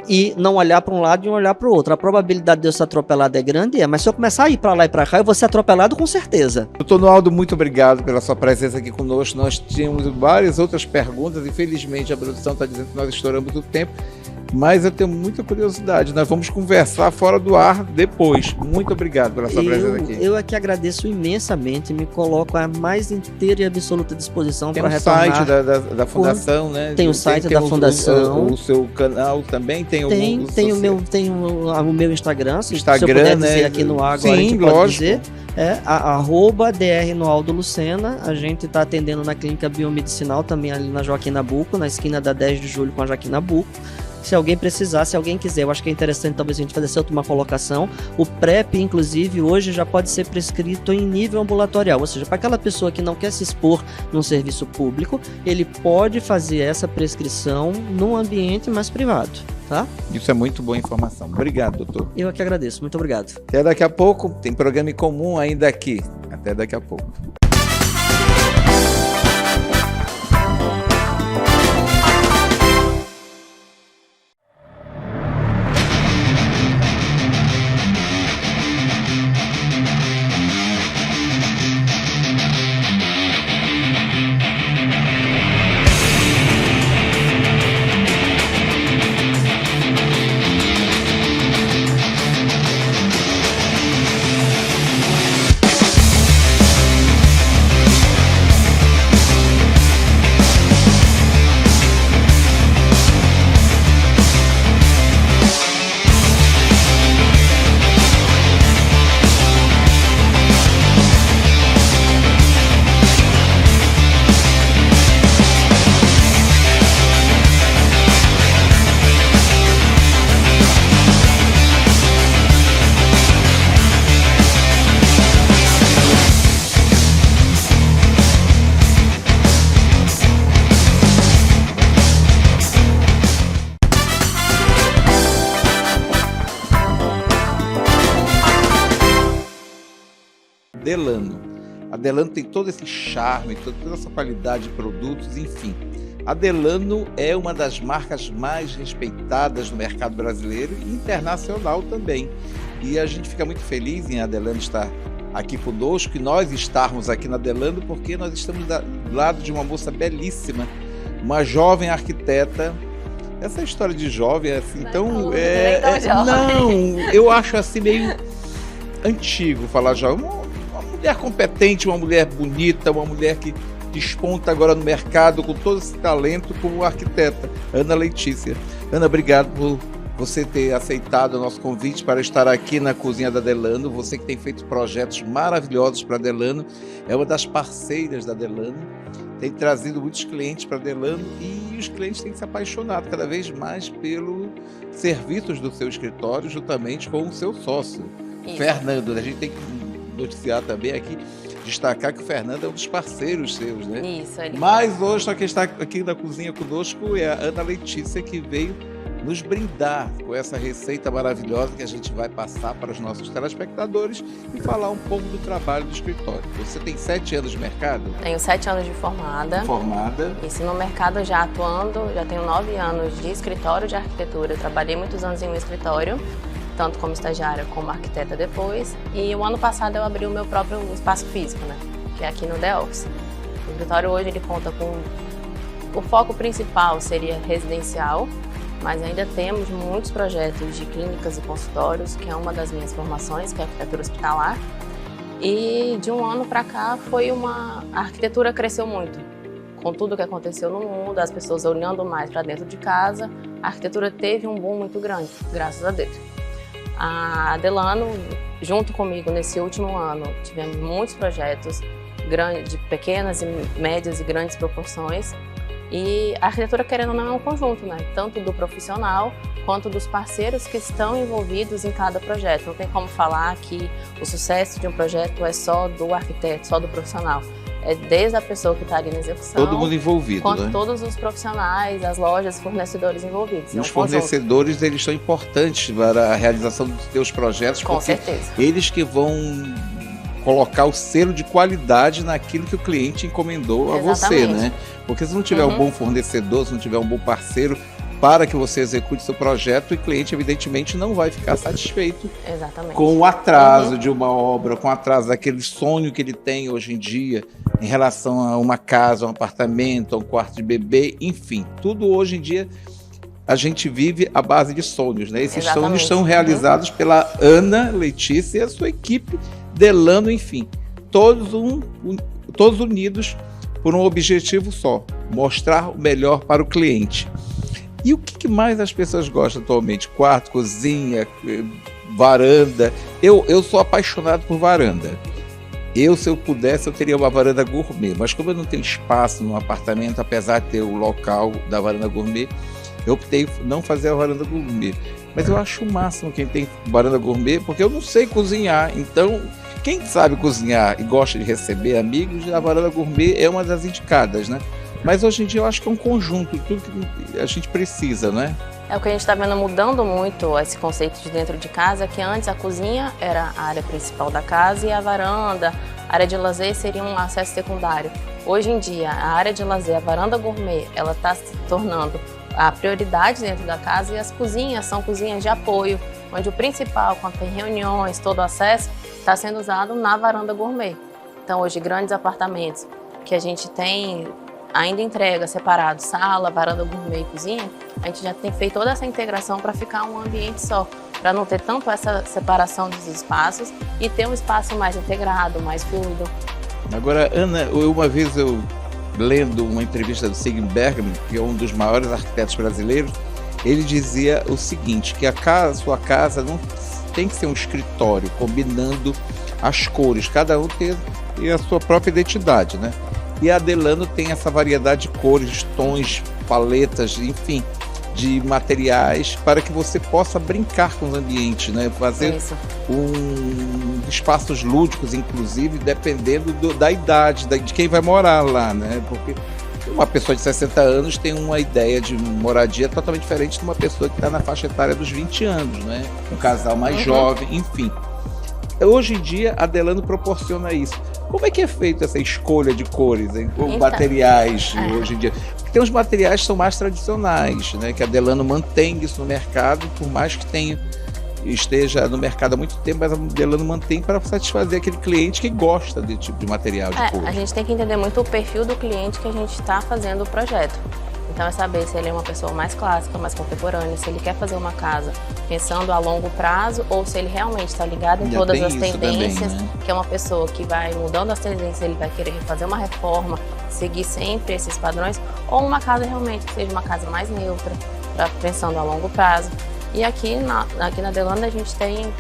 I: e não olhar para um lado e não olhar para o outro. A probabilidade de eu ser atropelado é grande, mas se eu começar a ir para lá e para cá, eu vou ser atropelado com certeza.
A: Doutor Noaldo, muito obrigado pela sua presença aqui conosco. Nós tínhamos várias outras perguntas, infelizmente a produção está dizendo que nós estouramos o tempo, mas eu tenho muita curiosidade. Nós vamos conversar fora do ar depois. Muito obrigado pela sua presença aqui.
I: Eu é que agradeço imensamente, me coloco à mais inteira e absoluta disposição para retornar.
A: Tem o site da Fundação, né?
I: Tem o site da Fundação.
A: O seu canal também tem
I: tem o meu Instagram, se eu puder dizer aqui no ar agora,
A: sim,
I: a gente
A: lógico.
I: pode dizer. @Dr. Noaldo Lucena. A gente está atendendo na Clínica Biomedicinal, também ali na Joaquim Nabuco, na esquina da 10 de julho com a Joaquim Nabuco. Se alguém precisar, se alguém quiser, eu acho que é interessante talvez a gente fazer essa última colocação. O PrEP, inclusive, hoje já pode ser prescrito em nível ambulatorial, ou seja, para aquela pessoa que não quer se expor num serviço público, ele pode fazer essa prescrição num ambiente mais privado, tá?
A: Isso é muito boa informação. Obrigado, doutor.
I: Eu é que agradeço. Muito obrigado.
A: Até daqui a pouco. Tem programa em comum ainda aqui. Até daqui a pouco. Delano. A Delano tem todo esse charme, toda essa qualidade de produtos, enfim. A Delano é uma das marcas mais respeitadas no mercado brasileiro e internacional também. E a gente fica muito feliz em a Delano estar aqui conosco e nós estarmos aqui na Delano, porque nós estamos do lado de uma moça belíssima, uma jovem arquiteta. Essa história de jovem, assim, então não, eu acho assim meio antigo falar jovem. Uma mulher competente, uma mulher bonita, uma mulher que desponta agora no mercado com todo esse talento como arquiteta, Ana Letícia. Ana, obrigado por você ter aceitado o nosso convite para estar aqui na cozinha da Delano. Você que tem feito projetos maravilhosos para a Delano, é uma das parceiras da Delano, tem trazido muitos clientes para a Delano e os clientes têm se apaixonado cada vez mais pelos serviços do seu escritório, juntamente com o seu sócio, Fernando. A gente tem que noticiar também aqui, destacar que o Fernando é um dos parceiros seus, né?
J: Isso, ele.
A: Mas hoje, só que está aqui na cozinha conosco é a Ana Letícia, que veio nos brindar com essa receita maravilhosa que a gente vai passar para os nossos telespectadores e falar um pouco do trabalho do escritório. Você tem 7 anos de mercado?
J: Tenho 7 anos de formada. Isso no mercado já atuando, já tenho 9 anos de escritório de arquitetura. Eu trabalhei muitos anos em um escritório, tanto como estagiária como arquiteta depois. E o ano passado eu abri o meu próprio espaço físico, né? Que é aqui no The Office. O escritório hoje ele conta com... O foco principal seria residencial, mas ainda temos muitos projetos de clínicas e consultórios, que é uma das minhas formações, que é a arquitetura hospitalar. E de um ano para cá a arquitetura cresceu muito. Com tudo que aconteceu no mundo, as pessoas olhando mais para dentro de casa, a arquitetura teve um boom muito grande, graças a Deus. A Delano, junto comigo nesse último ano, tivemos muitos projetos de pequenas, médias e grandes proporções. E a arquitetura, querendo ou não, é um conjunto, né? Tanto do profissional quanto dos parceiros que estão envolvidos em cada projeto. Não tem como falar que o sucesso de um projeto é só do arquiteto, só do profissional. É desde a pessoa que está ali na execução...
A: Todo mundo envolvido,
J: quanto
A: né?
J: Todos os profissionais, as lojas, fornecedores envolvidos.
A: E os fornecedores, eles são importantes para a realização dos seus projetos.
J: Com certeza.
A: Eles que vão colocar o selo de qualidade naquilo que o cliente encomendou a você, né? Porque se não tiver um bom fornecedor, se não tiver um bom parceiro para que você execute seu projeto, o cliente evidentemente não vai ficar satisfeito com o atraso de uma obra, com o atraso daquele sonho que ele tem hoje em dia em relação a uma casa, um apartamento, a um quarto de bebê, enfim, tudo hoje em dia a gente vive à base de sonhos, né? Esses sonhos são realizados pela Ana Letícia e a sua equipe Delano, enfim, todos unidos por um objetivo só, mostrar o melhor para o cliente. E o que mais as pessoas gostam atualmente? Quarto, cozinha, varanda. Eu sou apaixonado por varanda. Se eu pudesse, eu teria uma varanda gourmet, mas como eu não tenho espaço no apartamento, apesar de ter o local da varanda gourmet, eu optei por não fazer a varanda gourmet. Mas eu acho o máximo quem tem varanda gourmet, porque eu não sei cozinhar, então... Quem sabe cozinhar e gosta de receber amigos, a varanda gourmet é uma das indicadas, né? Mas hoje em dia eu acho que é um conjunto, tudo que a gente precisa, né?
J: É o que a gente está vendo mudando muito esse conceito de dentro de casa, que antes a cozinha era a área principal da casa e a varanda, a área de lazer seria um acesso secundário. Hoje em dia, a área de lazer, a varanda gourmet, ela está se tornando a prioridade dentro da casa e as cozinhas são cozinhas de apoio, onde o principal, quando tem reuniões, todo o acesso, está sendo usado na varanda gourmet. Então, hoje, grandes apartamentos que a gente tem ainda entrega separado, sala, varanda gourmet e cozinha, a gente já tem feito toda essa integração para ficar um ambiente só, para não ter tanto essa separação dos espaços e ter um espaço mais integrado, mais fluido.
A: Agora, Ana, uma vez eu lendo uma entrevista do Sigmund Bergman, que é um dos maiores arquitetos brasileiros, ele dizia o seguinte, que sua casa não tem que ser um escritório combinando as cores, cada um tem a sua própria identidade, né? E a Delano tem essa variedade de cores, tons, paletas, enfim, de materiais para que você possa brincar com os ambientes, né? Fazer espaços lúdicos, inclusive, dependendo da idade, de quem vai morar lá, né? Porque uma pessoa de 60 anos tem uma ideia de moradia totalmente diferente de uma pessoa que está na faixa etária dos 20 anos, né? Um casal mais jovem, enfim. hoje em dia a Delano proporciona isso. Como é que é feita essa escolha de cores, hein? Ou materiais hoje em dia? Porque tem uns materiais que são mais tradicionais, né? Que a Delano mantém isso no mercado, por mais que esteja no mercado há muito tempo, mas a Delano mantém para satisfazer aquele cliente que gosta desse tipo de material de cor.
J: A gente tem que entender muito o perfil do cliente que a gente está fazendo o projeto. Então é saber se ele é uma pessoa mais clássica, mais contemporânea, se ele quer fazer uma casa pensando a longo prazo ou se ele realmente está ligado em todas as tendências,
A: também, né?
J: Que é uma pessoa que vai mudando as tendências, ele vai querer fazer uma reforma, seguir sempre esses padrões, ou uma casa realmente que seja uma casa mais neutra, pensando a longo prazo. E aqui na Delano a gente tem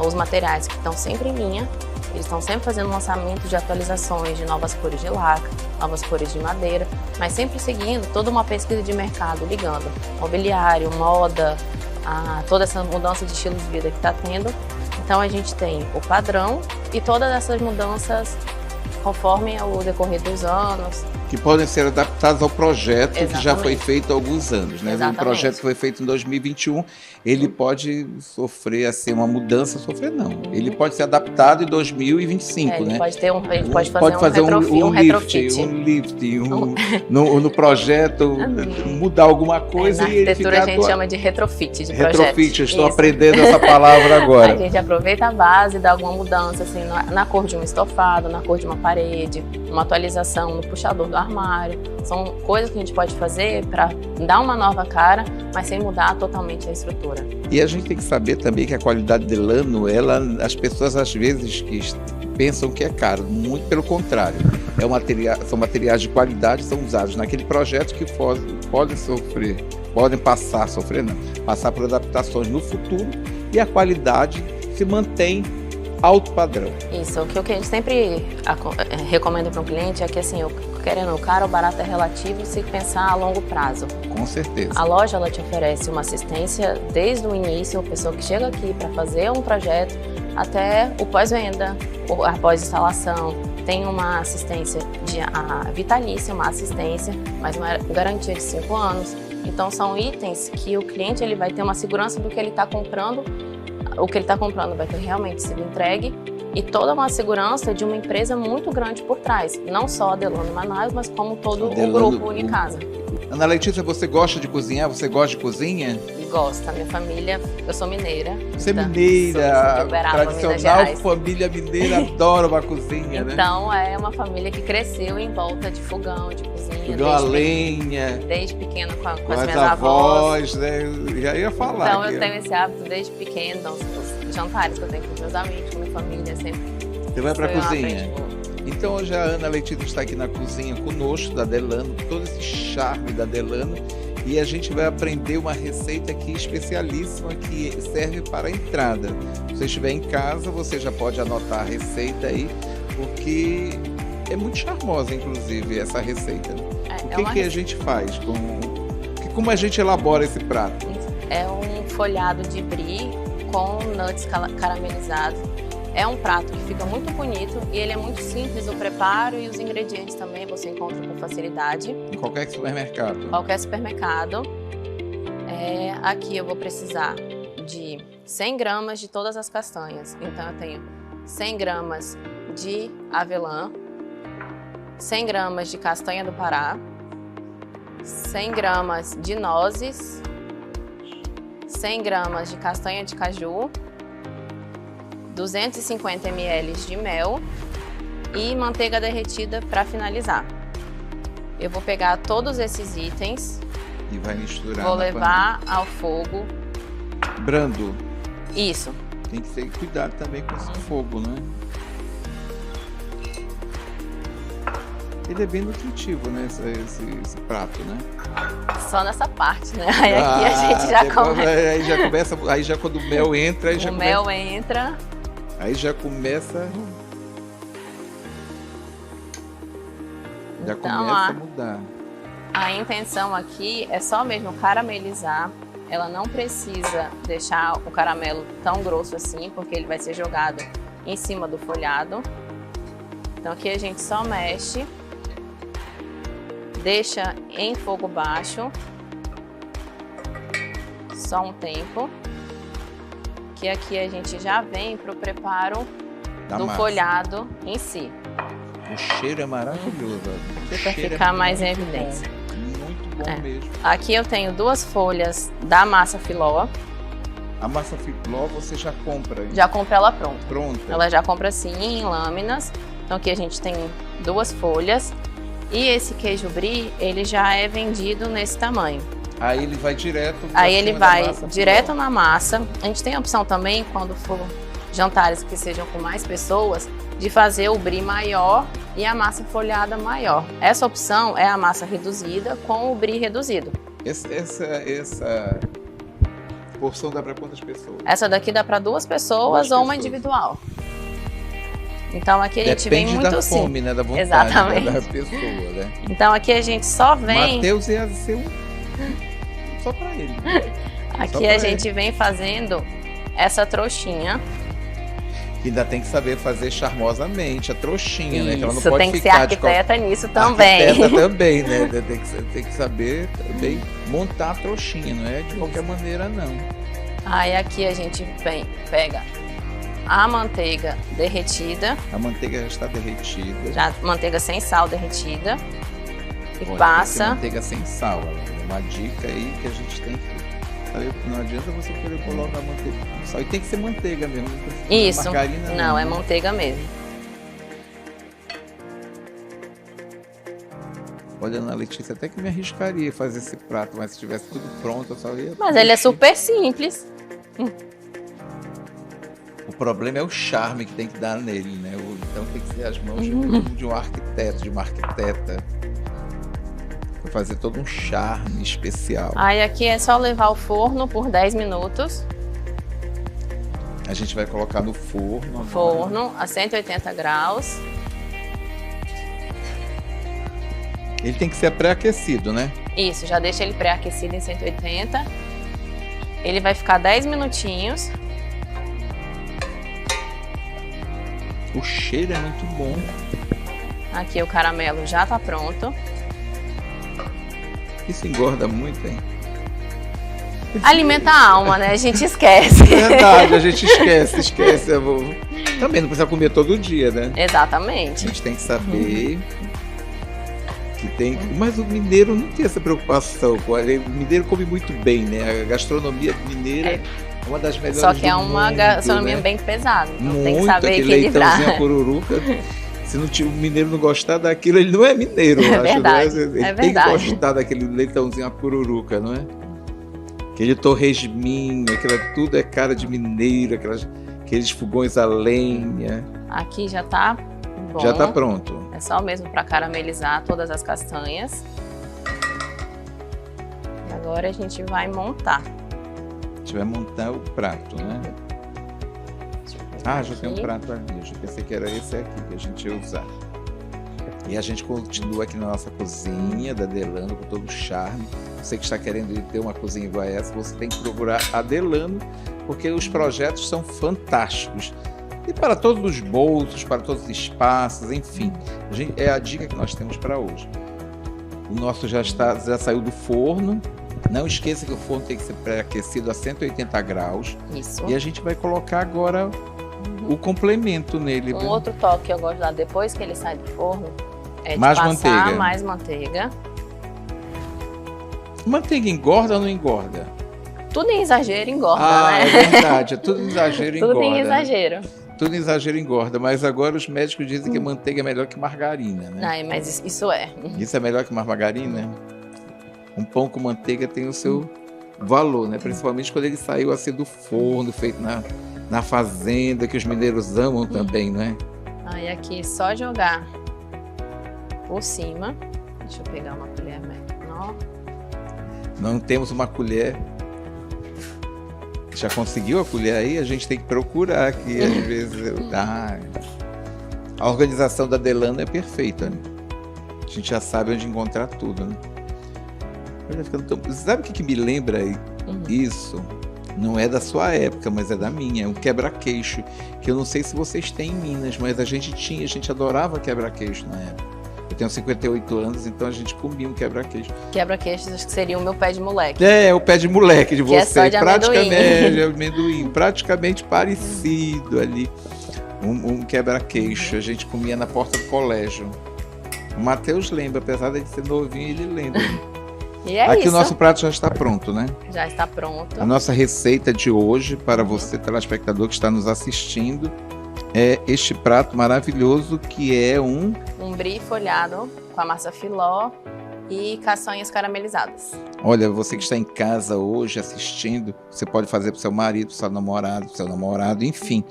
J: os materiais que estão sempre em linha. Eles estão sempre fazendo lançamento de atualizações de novas cores de laca, novas cores de madeira, mas sempre seguindo toda uma pesquisa de mercado, ligando mobiliário, moda, toda essa mudança de estilo de vida que está tendo. Então a gente tem o padrão e todas essas mudanças conforme o decorrer dos anos.
A: Que podem ser adaptados ao projeto.
J: Exatamente.
A: Que já foi feito há alguns anos, né?
J: Exatamente.
A: O projeto que foi feito em 2021, ele pode sofrer assim, uma mudança, ele pode ser adaptado em 2025,
J: ele
A: né?
J: Ele pode fazer um retrofit.
A: No projeto, mudar alguma coisa
J: na
A: e ele
J: arquitetura a gente chama de retrofit de projeto.
A: Retrofit, eu estou aprendendo essa palavra agora.
J: A gente aproveita a base, dá alguma mudança assim, na cor de um estofado, na cor de uma parede, uma atualização no puxador do armário. São coisas que a gente pode fazer para dar uma nova cara, mas sem mudar totalmente a estrutura.
A: E a gente tem que saber também que a qualidade Delano, as pessoas às vezes que pensam que é caro, muito pelo contrário. São materiais de qualidade, são usados naquele projeto que podem passar por adaptações no futuro e a qualidade se mantém alto padrão.
J: Isso, o que a gente sempre recomenda para um cliente é que assim, querendo o caro ou barato é relativo se pensar a longo prazo.
A: Com certeza.
J: A loja ela te oferece uma assistência desde o início, a pessoa que chega aqui para fazer um projeto até o pós-venda, a pós-instalação. Tem uma assistência vitalícia, uma assistência, mas uma garantia de 5 anos. Então são itens que o cliente ele vai ter uma segurança do que ele está comprando. O que ele está comprando vai ter realmente sido entregue e toda uma segurança de uma empresa muito grande por trás. Não só a Delano Manaus, mas como todo o grupo Unicasa.
A: Ana Letícia, você gosta de cozinhar? Você gosta de cozinha?
J: Gosto. A minha família, eu sou mineira.
A: Você é mineira,
J: sou de Uberaba,
A: tradicional família mineira, adora uma cozinha, né?
J: Então é uma família que cresceu em volta de fogão, de cozinha.
A: Fogão a lenha.
J: Desde pequena com as minhas
A: avós, né? Eu já ia falar.
J: Então eu tenho esse hábito desde pequena, os jantares que eu tenho com meus amigos, com minha família, sempre.
A: Você vai pra cozinha? Então hoje a Ana Letícia está aqui na cozinha conosco, da Delano, todo esse charme da Delano, e a gente vai aprender uma receita aqui especialíssima que serve para a entrada. Se você estiver em casa, você já pode anotar a receita aí, porque é muito charmosa, inclusive, essa receita. O que a gente faz? Como a gente elabora esse prato?
J: É um folhado de brie com nuts caramelizados. É um prato que fica muito bonito e ele é muito simples o preparo e os ingredientes também você encontra com facilidade.
A: Em qualquer supermercado?
J: Qualquer supermercado. Aqui eu vou precisar de 100 gramas de todas as castanhas. Então eu tenho 100 gramas de avelã, 100 gramas de castanha do Pará, 100 gramas de nozes, 100 gramas de castanha de caju, 250 ml de mel e manteiga derretida para finalizar. Eu vou pegar todos esses itens
A: e vai misturar.
J: Vou levar ao fogo.
A: Brando.
J: Isso.
A: Tem que ter cuidado também com esse fogo, né? Ele é bem nutritivo, né? Esse prato, né?
J: Só nessa parte, né? Aí aqui a gente já começa.
A: Aí já quando o mel entra, aí já começa.
J: O mel entra.
A: Aí já começa. Já começa a mudar.
J: A intenção aqui é só mesmo caramelizar. Ela não precisa deixar o caramelo tão grosso assim, porque ele vai ser jogado em cima do folhado. Então aqui a gente só mexe, deixa em fogo baixo, só um tempo, que aqui a gente já vem para o preparo do
A: massa.
J: folhado em si.
A: O cheiro é maravilhoso.
J: Para ficar mais em evidência.
A: Muito bom mesmo.
J: Aqui eu tenho 2 folhas da massa filó.
A: A massa filó você já compra?
J: Já compra ela pronta.
A: Pronta.
J: Ela já compra assim em lâminas. Então aqui a gente tem 2 folhas. E esse queijo brie, ele já é vendido nesse tamanho.
A: Aí ele vai direto.
J: Aí ele vai direto na massa. A gente tem a opção também, quando for jantares que sejam com mais pessoas, de fazer o brie maior e a massa folhada maior. Essa opção é a massa reduzida com o brie reduzido.
A: Essa porção dá para quantas pessoas?
J: Essa daqui dá para 2 pessoas ou uma individual. Então aqui a gente vem muito
A: da fome, né? Da vontade.
J: Exatamente.
A: Da pessoa, né?
J: Então aqui a gente só vem...
A: Matheus ia ser só para ele.
J: Aqui a gente vem fazendo essa trouxinha.
A: Ainda tem que saber fazer charmosamente a trouxinha,
J: isso,
A: né? Que ela não pode
J: tem que
A: ficar
J: ser arquiteta nisso também.
A: Arquiteta também, né? Tem que saber também montar a trouxinha, não é de qualquer maneira, não.
J: Aí aqui a gente pega a manteiga derretida.
A: A manteiga já está derretida.
J: Já manteiga sem sal derretida. E
A: pode
J: passa.
A: Manteiga sem sal, uma dica aí que a gente tem que... Não adianta você querer colocar manteiga com sal. E tem que ser manteiga mesmo.
J: Isso.
A: Margarina,
J: não, é manteiga mesmo.
A: Olha, Ana Letícia, até que me arriscaria fazer esse prato, mas se tivesse tudo pronto, eu só ia...
J: Mas ele é super simples.
A: O problema é o charme que tem que dar nele, né? Então tem que ser as mãos de um arquiteto, de uma arquiteta. Pra fazer todo um charme especial.
J: Aí aqui é só levar ao forno por 10 minutos.
A: A gente vai colocar no forno.
J: Forno a 180 graus.
A: Ele tem que ser pré-aquecido, né?
J: Isso, já deixa ele pré-aquecido em 180. Ele vai ficar 10 minutinhos.
A: O cheiro é muito bom.
J: Aqui o caramelo já tá pronto.
A: Isso engorda muito, hein?
J: Alimenta a alma, né? A gente esquece.
A: É verdade, a gente esquece. Também não precisa comer todo dia, né?
J: Exatamente.
A: A gente tem que saber que tem... Mas o mineiro não tem essa preocupação. O mineiro come muito bem, né? A gastronomia mineira é uma das melhores. Só
J: que é uma gastronomia, né, bem pesada. Então
A: muito,
J: tem que saber
A: equilibrar.
J: Leitãozinho,
A: pururuca. Se o mineiro não gostar daquilo, ele não é mineiro.
J: É verdade,
A: ele tem que gostar daquele leitãozinho a pururuca, não é? Aquele torresminho, tudo é cara de mineiro, aqueles fogões a lenha.
J: Aqui já tá bom.
A: Já tá pronto.
J: É só mesmo para caramelizar todas as castanhas. E agora a gente vai montar.
A: A gente vai montar o prato, né? Já tem um prato ali. Eu já pensei que era esse aqui que a gente ia usar. E a gente continua aqui na nossa cozinha da Delano com todo o charme. Você que está querendo ter uma cozinha igual a essa, você tem que procurar a Delano, porque os projetos são fantásticos. E para todos os bolsos, para todos os espaços, enfim. É a dica que nós temos para hoje. O nosso já saiu do forno. Não esqueça que o forno tem que ser pré-aquecido a 180 graus.
J: Isso.
A: E a gente vai colocar agora o complemento nele.
J: Um outro toque que eu gosto de dar depois que ele sai do forno é de
A: mais
J: passar
A: manteiga.
J: Mais manteiga.
A: Manteiga engorda ou não engorda?
J: Tudo em exagero engorda, né?
A: É verdade. Tudo em exagero engorda.
J: Tudo em exagero.
A: Tudo em exagero engorda, mas agora os médicos dizem que a manteiga é melhor que margarina, né?
J: Ai, mas isso é.
A: Isso é melhor que margarina? Um pão com manteiga tem o seu valor, né? Principalmente quando ele saiu assim do forno, feito na fazenda, que os mineiros amam também, né?
J: Aí aqui só jogar por cima. Deixa eu pegar uma colher menor.
A: Não temos uma colher. Já conseguiu a colher aí? A gente tem que procurar aqui, às vezes. A organização da Delano é perfeita, né? A gente já sabe onde encontrar tudo, né? Sabe o que me lembra isso? Não é da sua época, mas é da minha. É um quebra-queixo, que eu não sei se vocês têm em Minas, mas a gente adorava quebra-queixo na época. Eu tenho 58 anos, então a gente comia um quebra-queijo.
J: Quebra-queixos, acho que seria o meu pé de moleque.
A: É, o pé de moleque de
J: que
A: você.
J: É só de
A: praticamente amendoim, praticamente parecido ali. Um quebra-queixo. A gente comia na porta do colégio. O Matheus lembra, apesar de ser novinho, ele lembra.
J: E é
A: aqui
J: isso.
A: O nosso prato já está pronto, né?
J: Já está pronto.
A: A nossa receita de hoje, para você, telespectador que está nos assistindo, é este prato maravilhoso que é um
J: brie folhado com a massa filó e castanhas caramelizadas.
A: Olha, você que está em casa hoje assistindo, você pode fazer para o seu marido, seu namorado, enfim.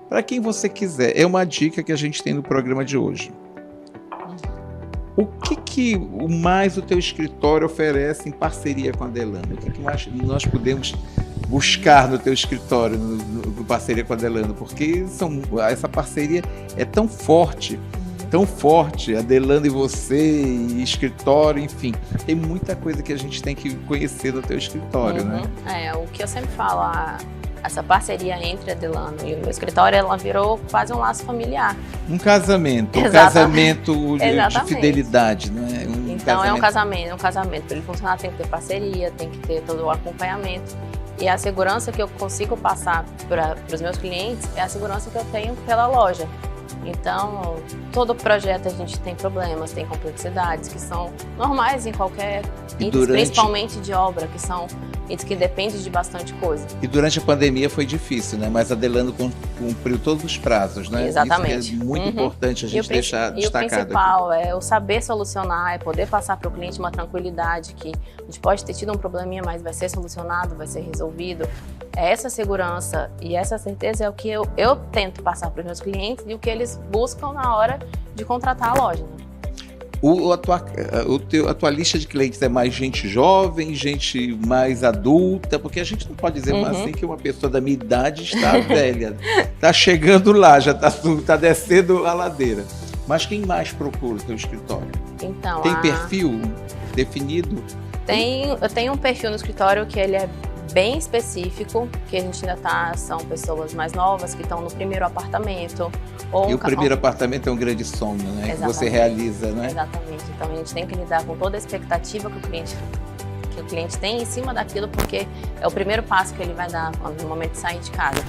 A: Para quem você quiser. É uma dica que a gente tem no programa de hoje. O que mais o teu escritório oferece em parceria com a Delano? O que mais nós podemos buscar no teu escritório, no parceria com a Delano? Porque essa parceria é tão forte, a Delano e você, e escritório, enfim. Tem muita coisa que a gente tem que conhecer no teu escritório, né?
J: O que eu sempre falo, essa parceria entre a Delano e o meu escritório, ela virou quase um laço familiar.
A: Um casamento, de fidelidade, não é?
J: Então é um casamento. Para ele funcionar tem que ter parceria, tem que ter todo o acompanhamento. E a segurança que eu consigo passar para os meus clientes é a segurança que eu tenho pela loja. Então, todo projeto a gente tem problemas, tem complexidades que são normais em qualquer itens, principalmente de obra, que são itens que dependem de bastante coisa.
A: E durante a pandemia foi difícil, né? Mas a Delano cumpriu todos os prazos, né?
J: Exatamente.
A: Isso é muito importante a gente deixar destacado.
J: E o principal é o saber solucionar, é poder passar para o cliente uma tranquilidade que a gente pode ter tido um probleminha, mas vai ser solucionado, vai ser resolvido. Essa segurança e essa certeza é o que eu tento passar para os meus clientes e o que eles buscam na hora de contratar a loja. Né? A tua lista de clientes é mais gente jovem, gente mais adulta? Porque a gente não pode dizer assim que uma pessoa da minha idade está velha, está chegando lá, já está descendo a ladeira. Mas quem mais procura o teu escritório? Então,
A: tem perfil definido?
J: Eu tenho um perfil no escritório que ele é bem específico, que a gente ainda são pessoas mais novas que estão no primeiro apartamento.
A: E o primeiro apartamento é um grande sonho, né? Que você realiza, né?
J: Exatamente. Então a gente tem que lidar com toda a expectativa que o cliente tem em cima daquilo, porque é o primeiro passo que ele vai dar no momento de sair de casa.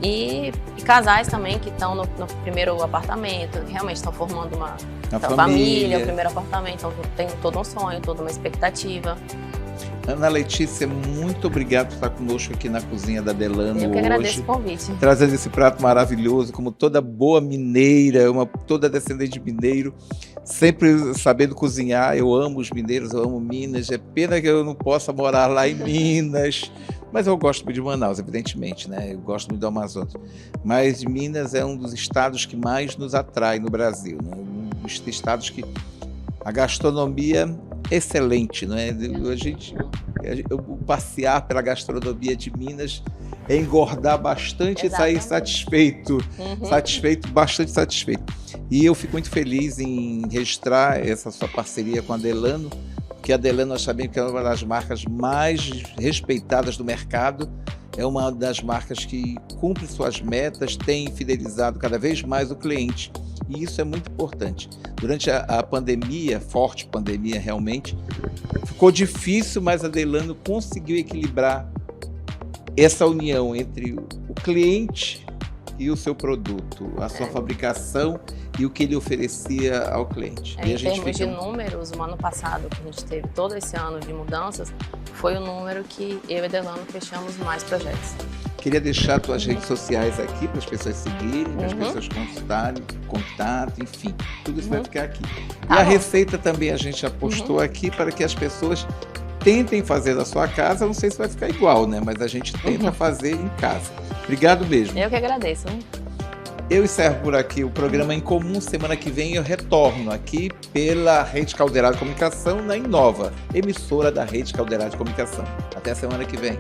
J: E casais também que estão no primeiro apartamento, que realmente estão formando uma família, o primeiro apartamento, então tem todo um sonho, toda uma expectativa.
A: Ana Letícia, muito obrigado por estar conosco aqui na cozinha da Delano hoje.
J: Eu que agradeço o convite.
A: Trazendo esse prato maravilhoso, como toda boa mineira, toda descendente de mineiro, sempre sabendo cozinhar. Eu amo os mineiros, eu amo Minas. É pena que eu não possa morar lá em Minas, mas eu gosto muito de Manaus, evidentemente, né? Eu gosto muito do Amazonas. Mas Minas é um dos estados que mais nos atrai no Brasil, né? Um dos estados que a gastronomia excelente, não é? Eu passear pela gastronomia de Minas é engordar bastante. Exatamente. E sair satisfeito, bastante satisfeito. E eu fico muito feliz em registrar essa sua parceria com a Delano, porque a Delano nós sabemos que é uma das marcas mais respeitadas do mercado, é uma das marcas que cumpre suas metas, tem fidelizado cada vez mais o cliente. E isso é muito importante. Durante a pandemia, forte pandemia realmente, ficou difícil, mas a Delano conseguiu equilibrar essa união entre o cliente e o seu produto, a sua fabricação e o que ele oferecia ao cliente.
J: Em termos de números, o ano passado, que a gente teve todo esse ano de mudanças, foi o número que eu e a Delano fechamos mais projetos.
A: Queria deixar tuas redes sociais aqui para as pessoas seguirem, para as pessoas consultarem, contato, enfim, tudo isso vai ficar aqui. E a receita também a gente já postou aqui para que as pessoas tentem fazer da sua casa. Não sei se vai ficar igual, né? Mas a gente tenta fazer em casa. Obrigado mesmo.
J: Eu que agradeço.
A: Eu encerro por aqui o programa Em Comum. Semana que vem eu retorno aqui pela Rede Caldeirada de Comunicação, na Inova, emissora da Rede Caldeirada de Comunicação. Até a semana que vem.